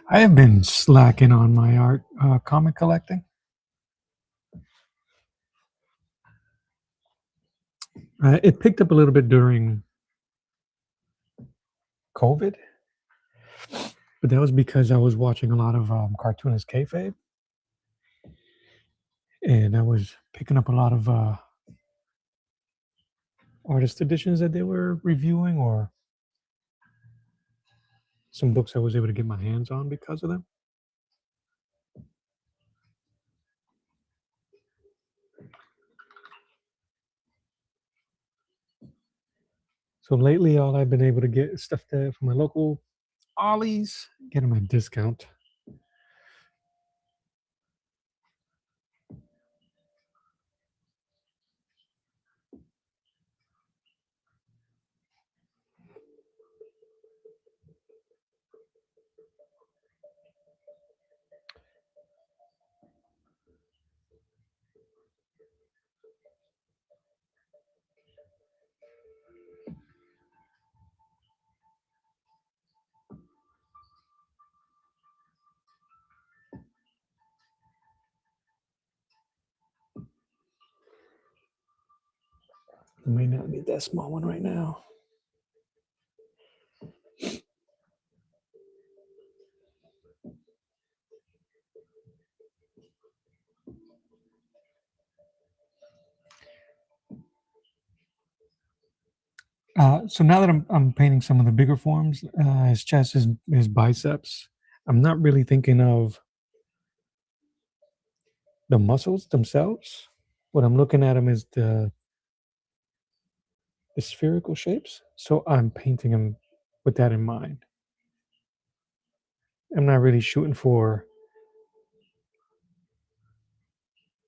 I have been slacking on my art comic collecting. It picked up a little bit during COVID, but that was because I was watching a lot of cartoonist kayfabe, and I was picking up a lot of artist editions that they were reviewing, or some books I was able to get my hands on because of them. So lately, all I've been able to get is stuff from my local Ollie's, getting my discount. I may not need that small one right now. So now that I'm painting some of the bigger forms, his chest, his biceps, I'm not really thinking of the muscles themselves. What I'm looking at them is the spherical shapes. So I'm painting them with that in mind. I'm not really shooting for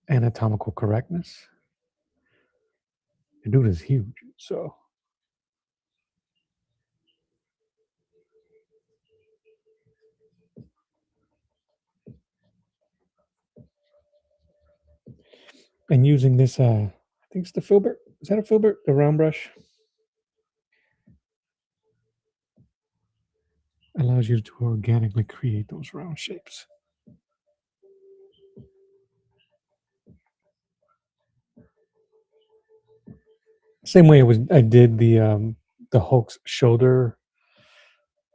anatomical correctness. The dude is huge, so and using this I think it's the filbert. Is that a filbert? The round brush allows you to organically create those round shapes. Same way I did the Hulk's shoulder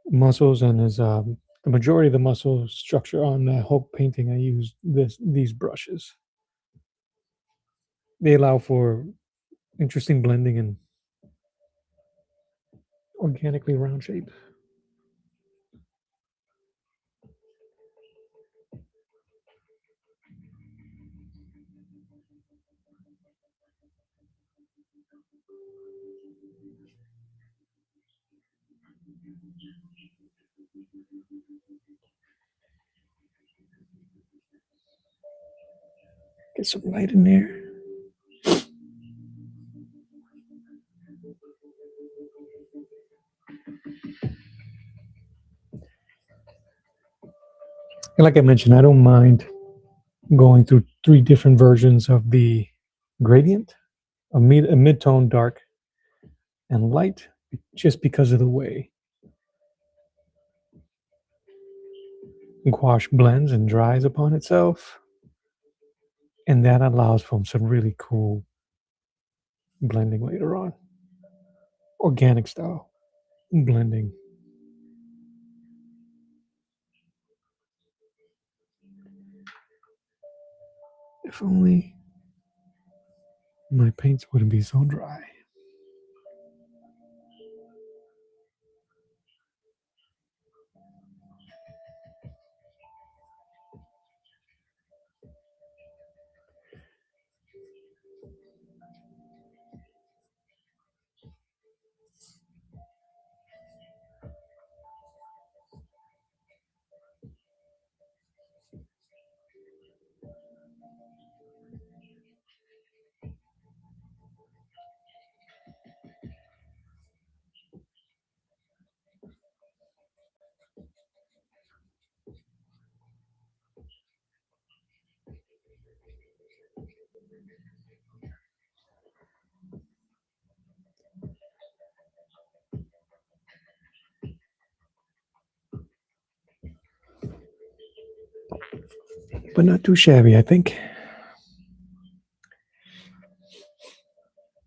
muscles and his the majority of the muscle structure on the Hulk painting. I used these brushes. They allow for interesting blending and organically round shape. Get some light in there. And like I mentioned, I don't mind going through 3 different versions of the gradient, a mid-tone, dark, and light, just because of the way gouache blends and dries upon itself. And that allows for some really cool blending later on. Organic style blending. If only my paints wouldn't be so dry. But not too shabby, I think.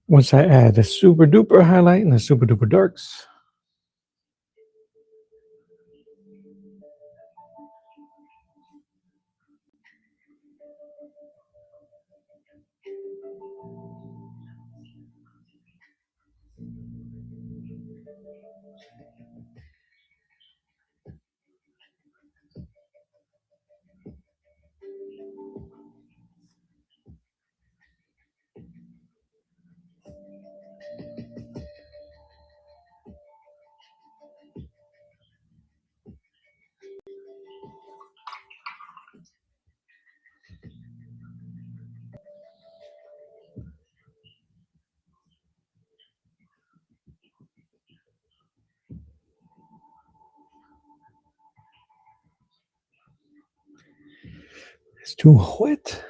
Once I add the super duper highlight and the super duper darks, it's too wet.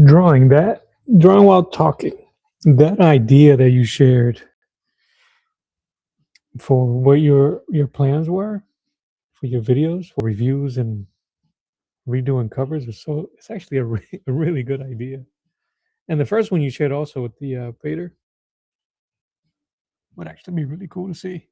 Drawing while talking. That idea that you shared for what your plans were for your videos, for reviews and redoing covers was it's actually a really good idea. And the first one you shared also with the fader would actually be really cool to see.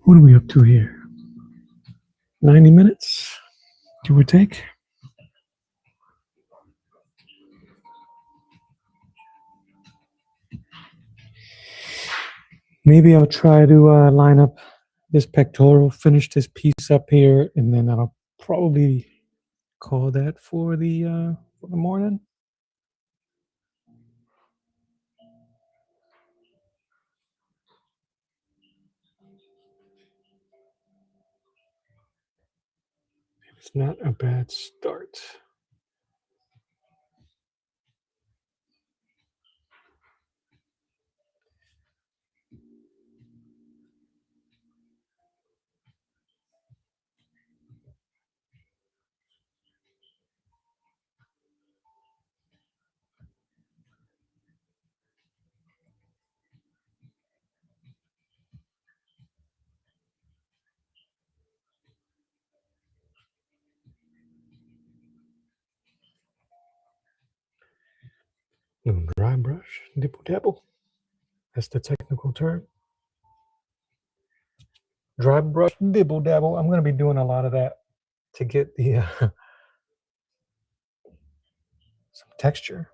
What are we up to here? 90 minutes, give or take. Maybe I'll try to line up this pectoral, finish this piece up here, and then I'll probably call that for the morning. It's not a bad start. Little dry brush, dibble dabble. That's the technical term. Dry brush, dibble dabble. I'm going to be doing a lot of that to get the some texture.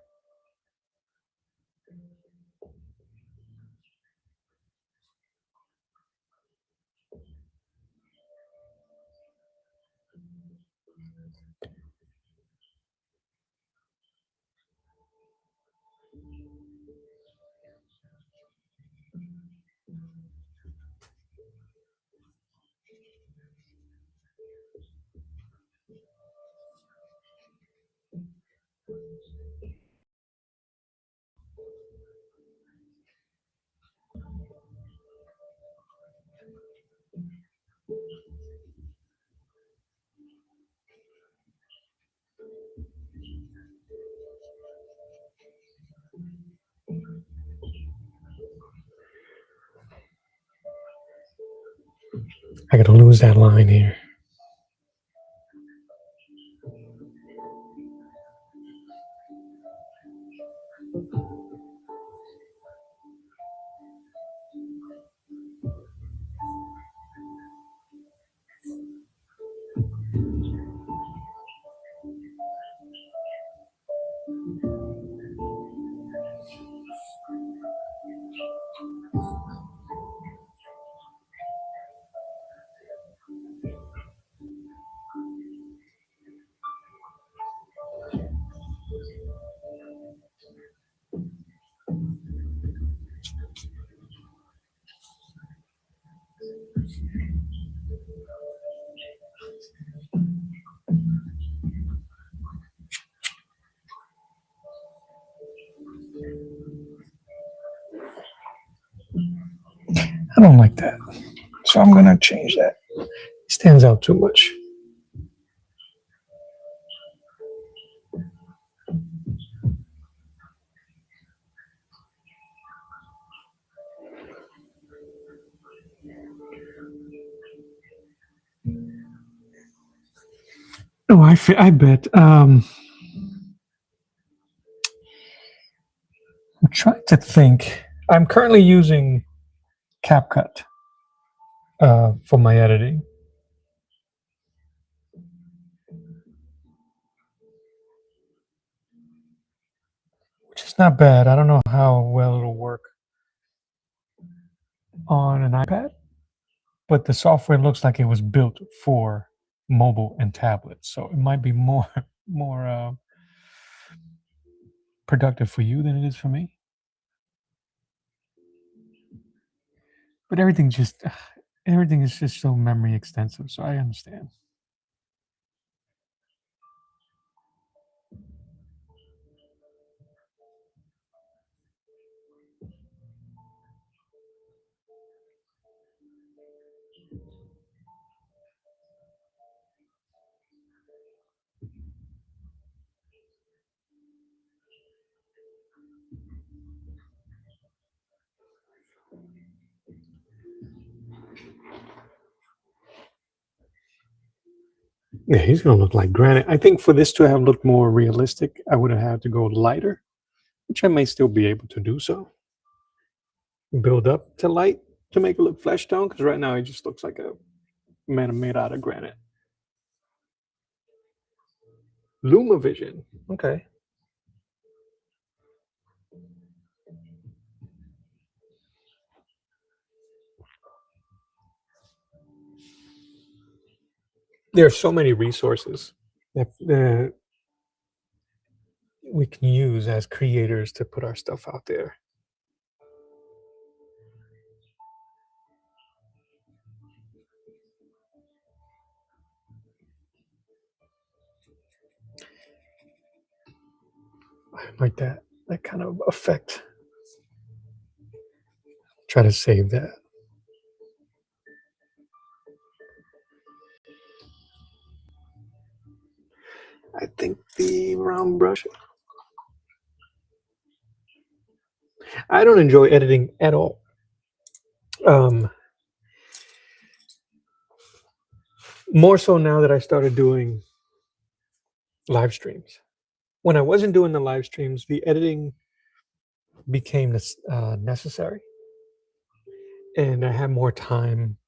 I got to lose that line here. I don't like that. So I'm going to change that. It stands out too much. Oh, I bet. I'm trying to think. I'm currently using CapCut for my editing. Which is not bad. I don't know how well it'll work on an iPad, but the software looks like it was built for mobile and tablets, so it might be more more productive for you than it is for me. But everything is just so memory extensive, so I understand. Yeah, he's gonna look like granite. I think for this to have looked more realistic, I would have had to go lighter, which I may still be able to do so. Build up to light to make it look flesh tone, because right now it just looks like a man made out of granite. LumaVision. Okay. There are so many resources that we can use as creators to put our stuff out there. I like that kind of effect. Try to save that. I think the round brush. I don't enjoy editing at all. Um, More so now that I started doing live streams. When I wasn't doing the live streams, the editing became necessary, and I had more time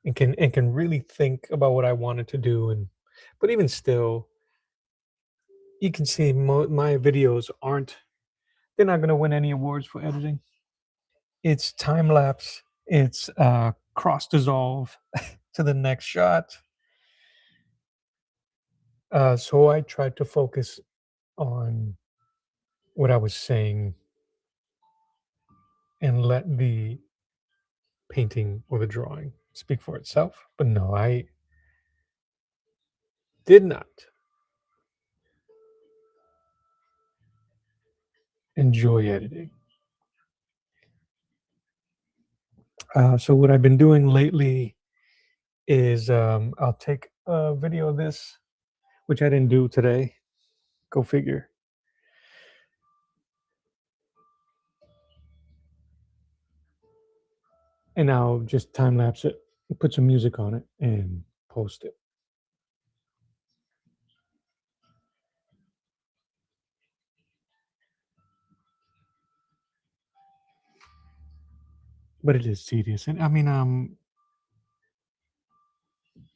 and can really think about what I wanted to do. And but even still, you can see my videos aren't. They're not going to win any awards for editing. It's time lapse. It's cross dissolve to the next shot. So I tried to focus on what I was saying and let the painting or the drawing speak for itself. But no, I did not enjoy editing. So what I've been doing lately is I'll take a video of this, which I didn't do today. Go figure. And I'll just time lapse it, put some music on it, and post it. But it is tedious, and I mean, it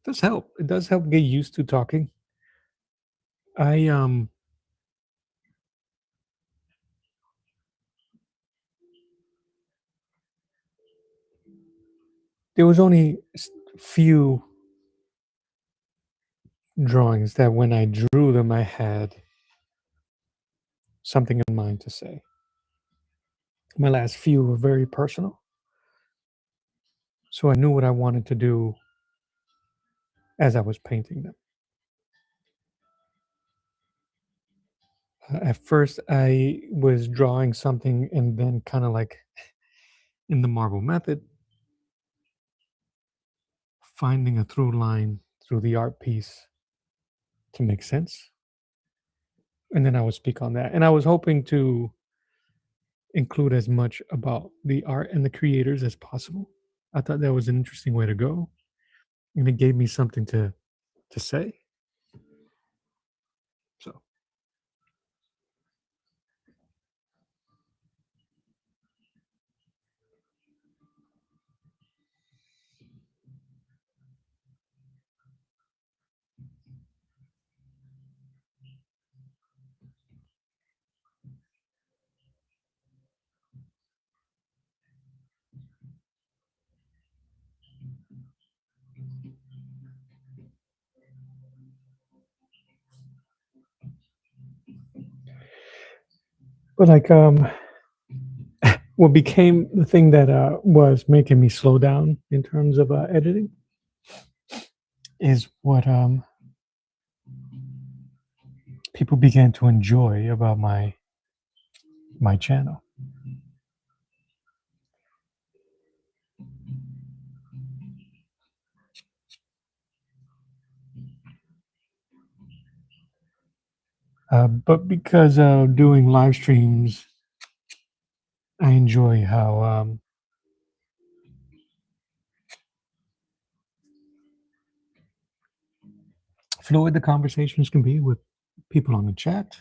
does help. It does help get used to talking. I There was only few drawings that when I drew them, I had something in mind to say. My last few were very personal, so I knew what I wanted to do as I was painting them. At first, I was drawing something and then kind of like in the marble method, finding a through line through the art piece to make sense. And then I would speak on that. And I was hoping to include as much about the art and the creators as possible. I thought that was an interesting way to go. And it gave me something to say. So, but like what became the thing that was making me slow down in terms of editing is what people began to enjoy about my channel. But because of doing live streams, I enjoy how fluid the conversations can be with people on the chat.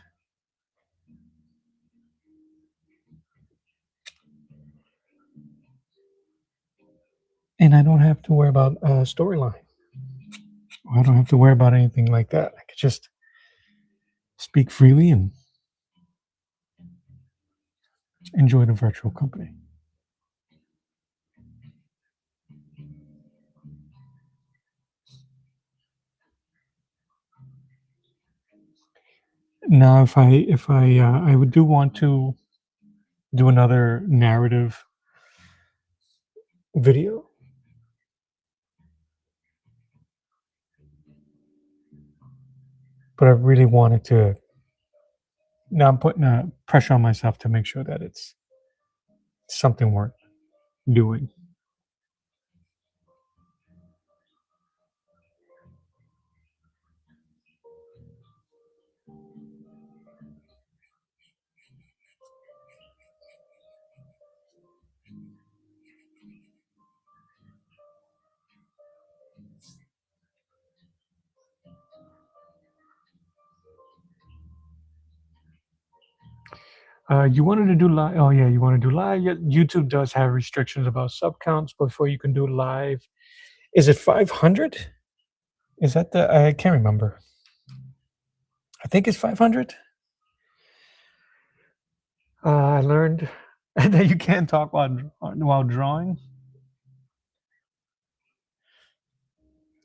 And I don't have to worry about a storyline. I don't have to worry about anything like that. I could just speak freely and enjoy the virtual company. Now, if I would do want to do another narrative video, but I really wanted to. Now I'm putting pressure on myself to make sure that it's something worth doing. You wanted to do live. Oh yeah, you want to do live. Yeah, YouTube does have restrictions about sub counts before you can do live. Is it 500? Is that the? I can't remember. I think it's 500. I learned that you can't talk while drawing.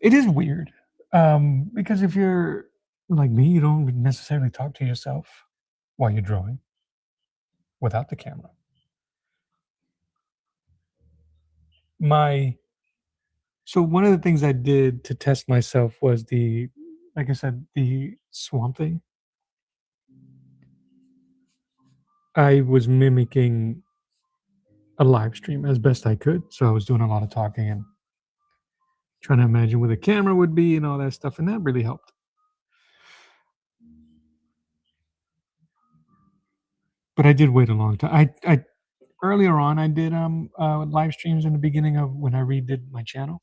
It is weird, because if you're like me, you don't necessarily talk to yourself while you're drawing without the camera. My So one of the things I did to test myself was like I said, the swamp thing. I was mimicking a live stream as best I could. So I was doing a lot of talking and trying to imagine where the camera would be and all that stuff, and that really helped. But I did wait a long time. I earlier on I did live streams in the beginning of when I redid my channel.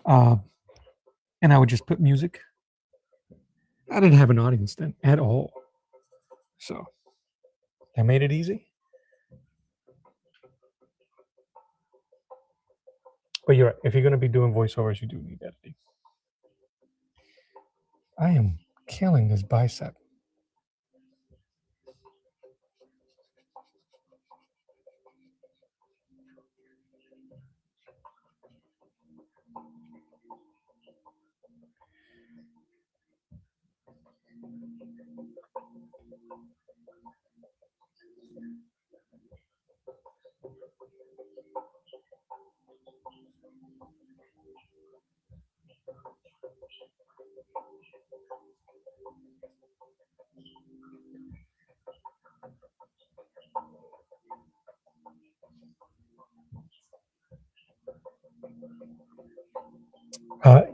Uh, and I would just put music. I didn't have an audience then at all. So that made it easy. But you're right. If you're going to be doing voiceovers, you do need editing. I am killing this bicep.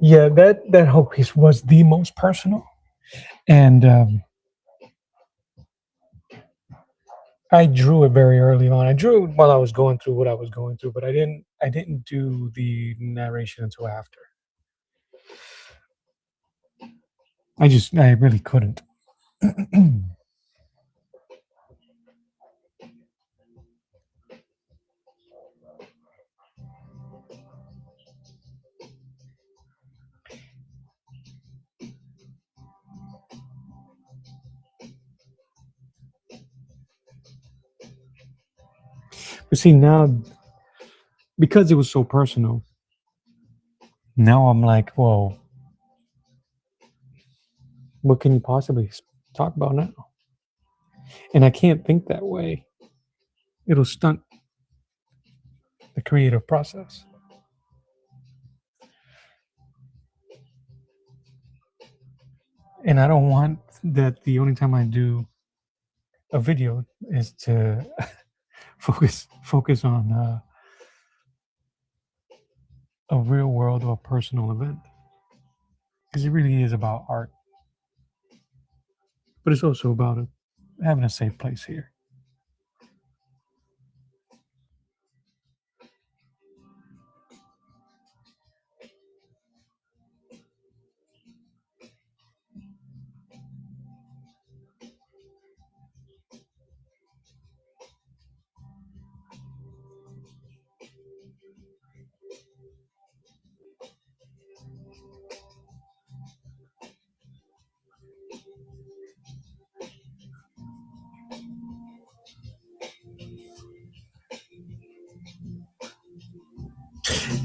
Yeah, that whole piece was the most personal, and I drew it very early on. I drew it while I was going through what I was going through, but I didn't do the narration until after. I really couldn't. But see, now, because it was so personal, now I'm like, well, what can you possibly talk about now? And I can't think that way. It'll stunt the creative process. And I don't want that the only time I do a video is to focus on a real world or a personal event, because it really is about art, but it's also about having a safe place here.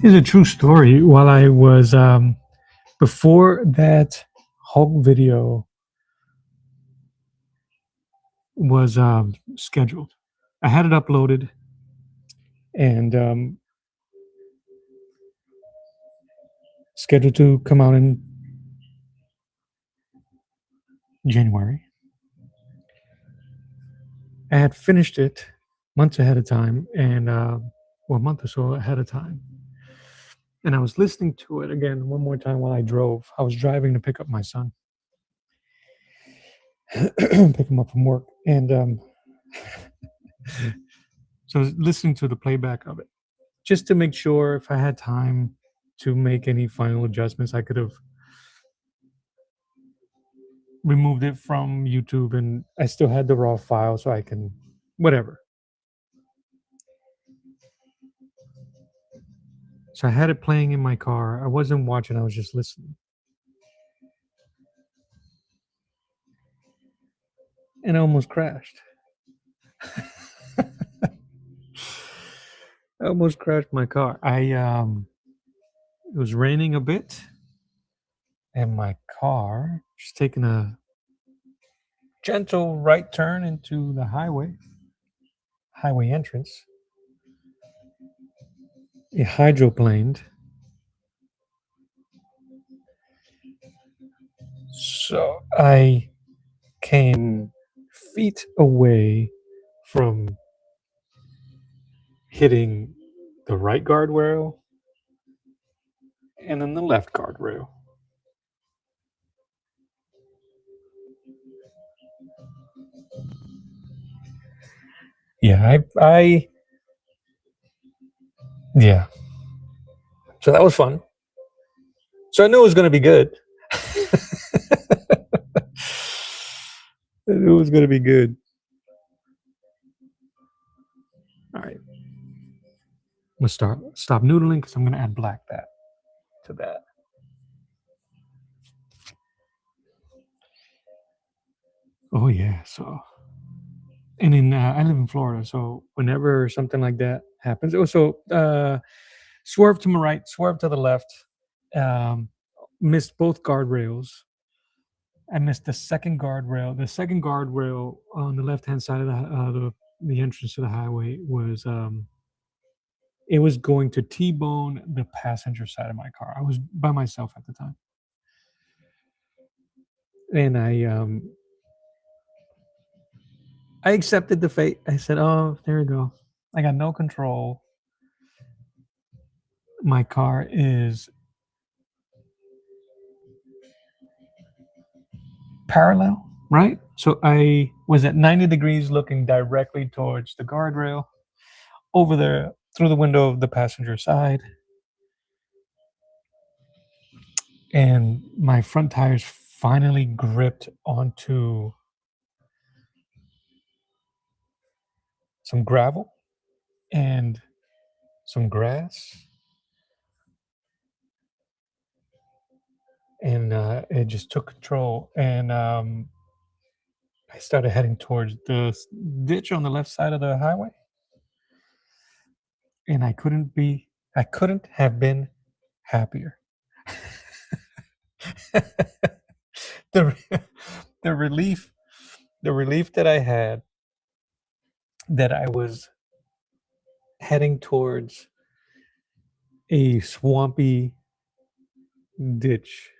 It's a true story. While I was before that whole video was scheduled. I had it uploaded and scheduled to come out in January. I had finished it months ahead of time, and or a month or so ahead of time. And I was listening to it again one more time while I drove. I was driving to pick up my son, pick him up from work, and so I was listening to the playback of it just to make sure if I had time to make any final adjustments, I could have removed it from YouTube, and I still had the raw file, so I can whatever. So I had it playing in my car. I wasn't watching, I was just listening. And I almost crashed. I almost crashed my car. It was raining a bit, and my car just taking a gentle right turn into the highway entrance. It hydroplaned. So I came feet away from hitting the right guardrail and then the left guardrail. Yeah, yeah. So that was fun. So I knew it was going to be good. I knew it was going to be good. All right. I'm going to stop noodling because I'm going to add black to that. Oh, yeah. So, and I live in Florida. So whenever something like that happens, also swerve to my right, swerve to the left, missed both guardrails. I missed the second guardrail. The second guardrail on the left-hand side of the entrance to the highway was it was going to T-bone the passenger side of my car. I was by myself at the time, and I accepted the fate. I said, "Oh, there we go. I got no control. My car is parallel, right? So I was at 90 degrees looking directly towards the guardrail over there through the window of the passenger side. And my front tires finally gripped onto some gravel and some grass. And it just took control. And I started heading towards the ditch on the left side of the highway. And I couldn't have been happier. the the relief that I had that I was heading towards a swampy ditch.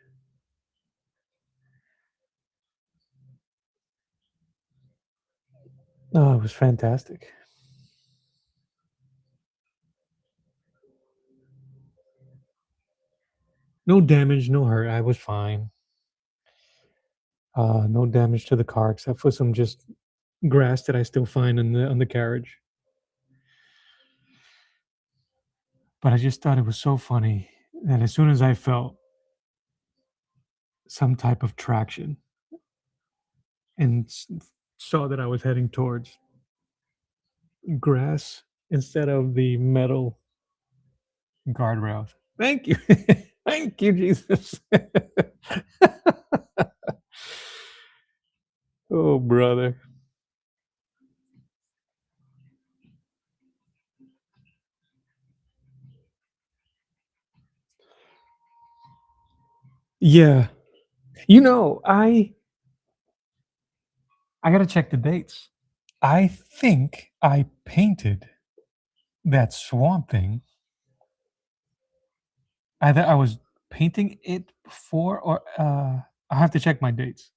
Oh, it was fantastic. No damage, no hurt. I was fine. No damage to the car except for some just grass that I still find on the carriage. But I just thought it was so funny that as soon as I felt some type of traction and saw that I was heading towards grass instead of the metal guardrails. Thank you. Thank you, Jesus. Oh, brother. Yeah. You know, I gotta check the dates. I think I painted that swamp thing. Either I was painting it before or I have to check my dates.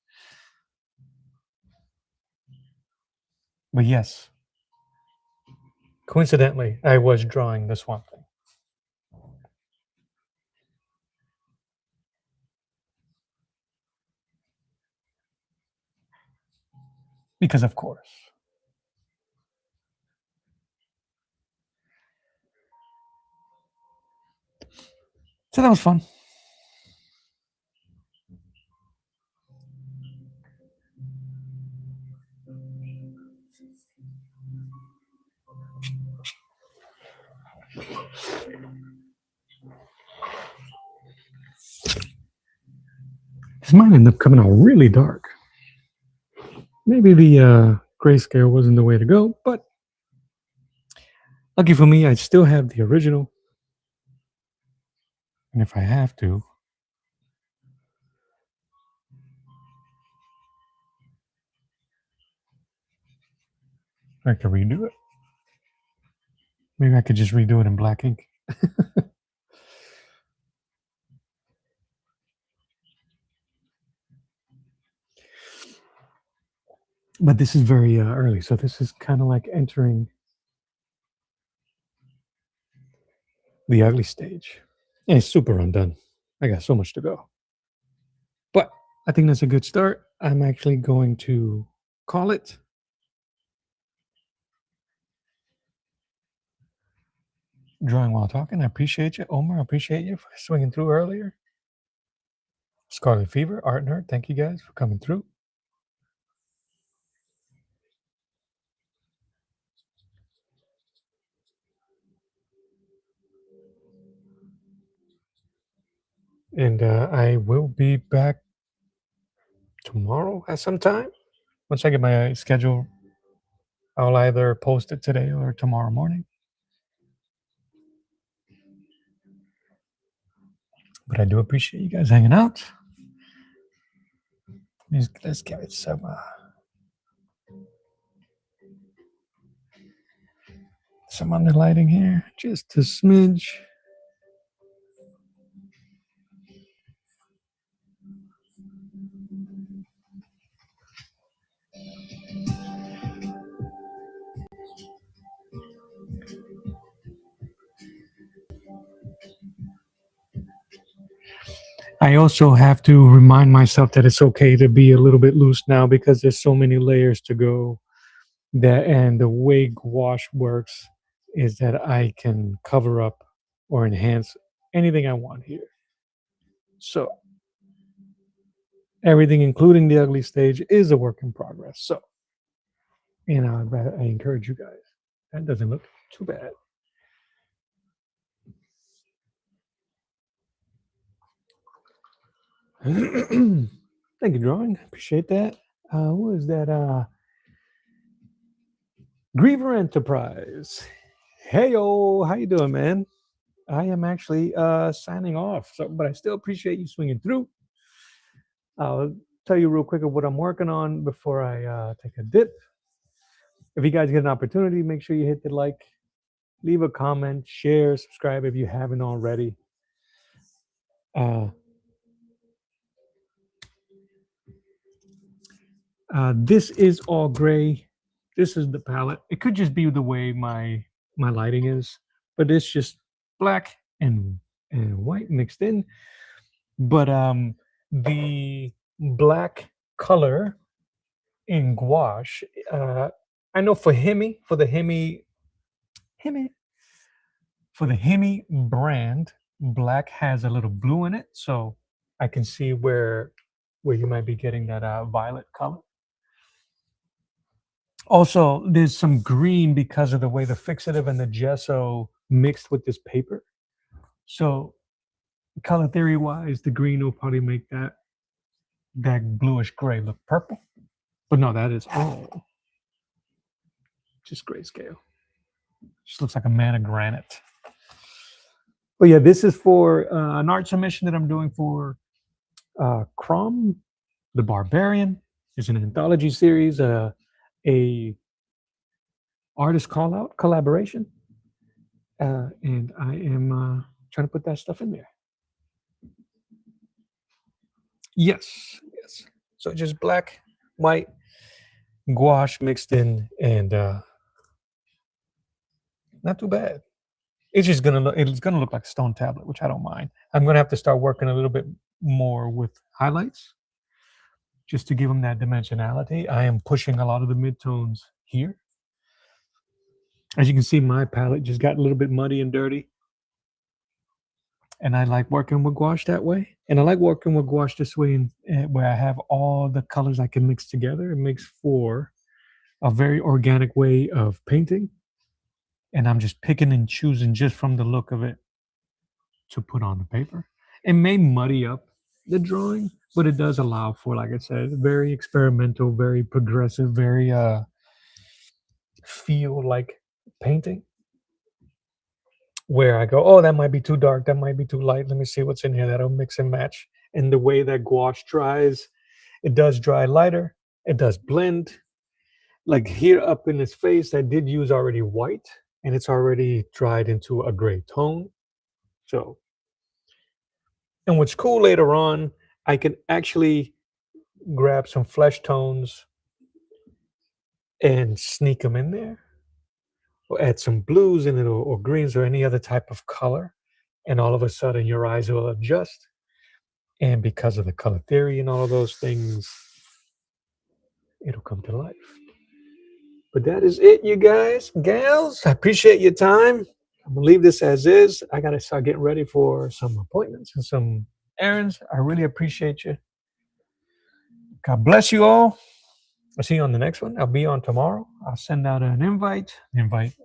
But yes, coincidentally, I was drawing the swamp thing. Because of course. So that was fun. This might end up coming out really dark. Maybe the grayscale wasn't the way to go, but lucky for me, I still have the original. And if I have to, I can redo it. Maybe I could just redo it in black ink. But this is very early, so this is kind of like entering the ugly stage. And it's super undone. I got so much to go. But I think that's a good start. I'm actually going to call it. Drawing while talking. I appreciate you. Omar, I appreciate you for swinging through earlier. Scarlet Fever, Art Nerd, thank you guys for coming through. And I will be back tomorrow at some time. Once I get my schedule, I'll either post it today or tomorrow morning. But I do appreciate you guys hanging out. Let's give it some underlighting here, just a smidge. I also have to remind myself that it's okay to be a little bit loose now because there's so many layers to go. That and the way gouache works is that I can cover up or enhance anything I want here. So everything, including the ugly stage, is a work in progress. So, I encourage you guys. That doesn't look too bad. Thank you, drawing. Appreciate that. What is that? Griever Enterprise. Hey yo, how you doing, man? I am actually signing off. So, but I still appreciate you swinging through. I'll tell you real quick of what I'm working on before I take a dip. If you guys get an opportunity, make sure you hit the like, leave a comment, share, subscribe if you haven't already. This is all gray. This is the palette. It could just be the way my lighting is, but it's just black and white mixed in. But the black color in gouache, I know for the Hemi brand, black has a little blue in it, so I can see where you might be getting that violet color. Also, there's some green because of the way the fixative and the gesso mixed with this paper. So, color theory wise, the green will probably make that bluish gray look purple. But no, that is all just grayscale. Just looks like a man of granite. But yeah, this is for an art submission that I'm doing for Crom, the Barbarian is an anthology series, a artist call out collaboration, and I am trying to put that stuff in there. Yes, yes. So just black, white, gouache mixed in, and not too bad. It's gonna look like a stone tablet, which I don't mind. I'm gonna have to start working a little bit more with highlights just to give them that dimensionality. I am pushing a lot of the midtones here. As you can see, my palette just got a little bit muddy and dirty. And I like working with gouache that way. And I like working with gouache this way, where I have all the colors I can mix together. It makes for a very organic way of painting. And I'm just picking and choosing just from the look of it to put on the paper. It may muddy up the drawing, but it does allow for, like I said, very experimental, very progressive, very feel like painting, where I go, oh, that might be too dark, that might be too light. Let me see what's in here that'll mix and match. And the way that gouache dries, it does dry lighter, it does blend. Like here up in his face, I did use already white, and it's already dried into a gray tone. So, and what's cool later on, I can actually grab some flesh tones and sneak them in there, or add some blues in it, or greens, or any other type of color. And all of a sudden, your eyes will adjust. And because of the color theory and all of those things, it'll come to life. But that is it, you guys, gals. I appreciate your time. I'm gonna leave this as is. I gotta start getting ready for some appointments and some errands. I really appreciate you. God bless you all. I'll see you on the next one. I'll be on tomorrow. I'll send out an invite,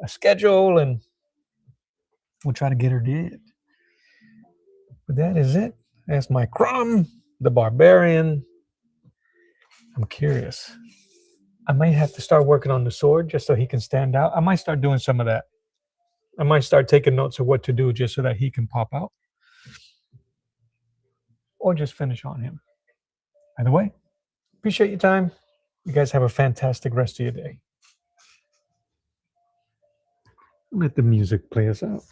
a schedule, and we'll try to get her did. But that is it. That's my Crom, the Barbarian. I'm curious. I might have to start working on the sword just so he can stand out. I might start doing some of that. I might start taking notes of what to do just so that he can pop out. Or just finish on him. Either way, appreciate your time. You guys have a fantastic rest of your day. Let the music play us out.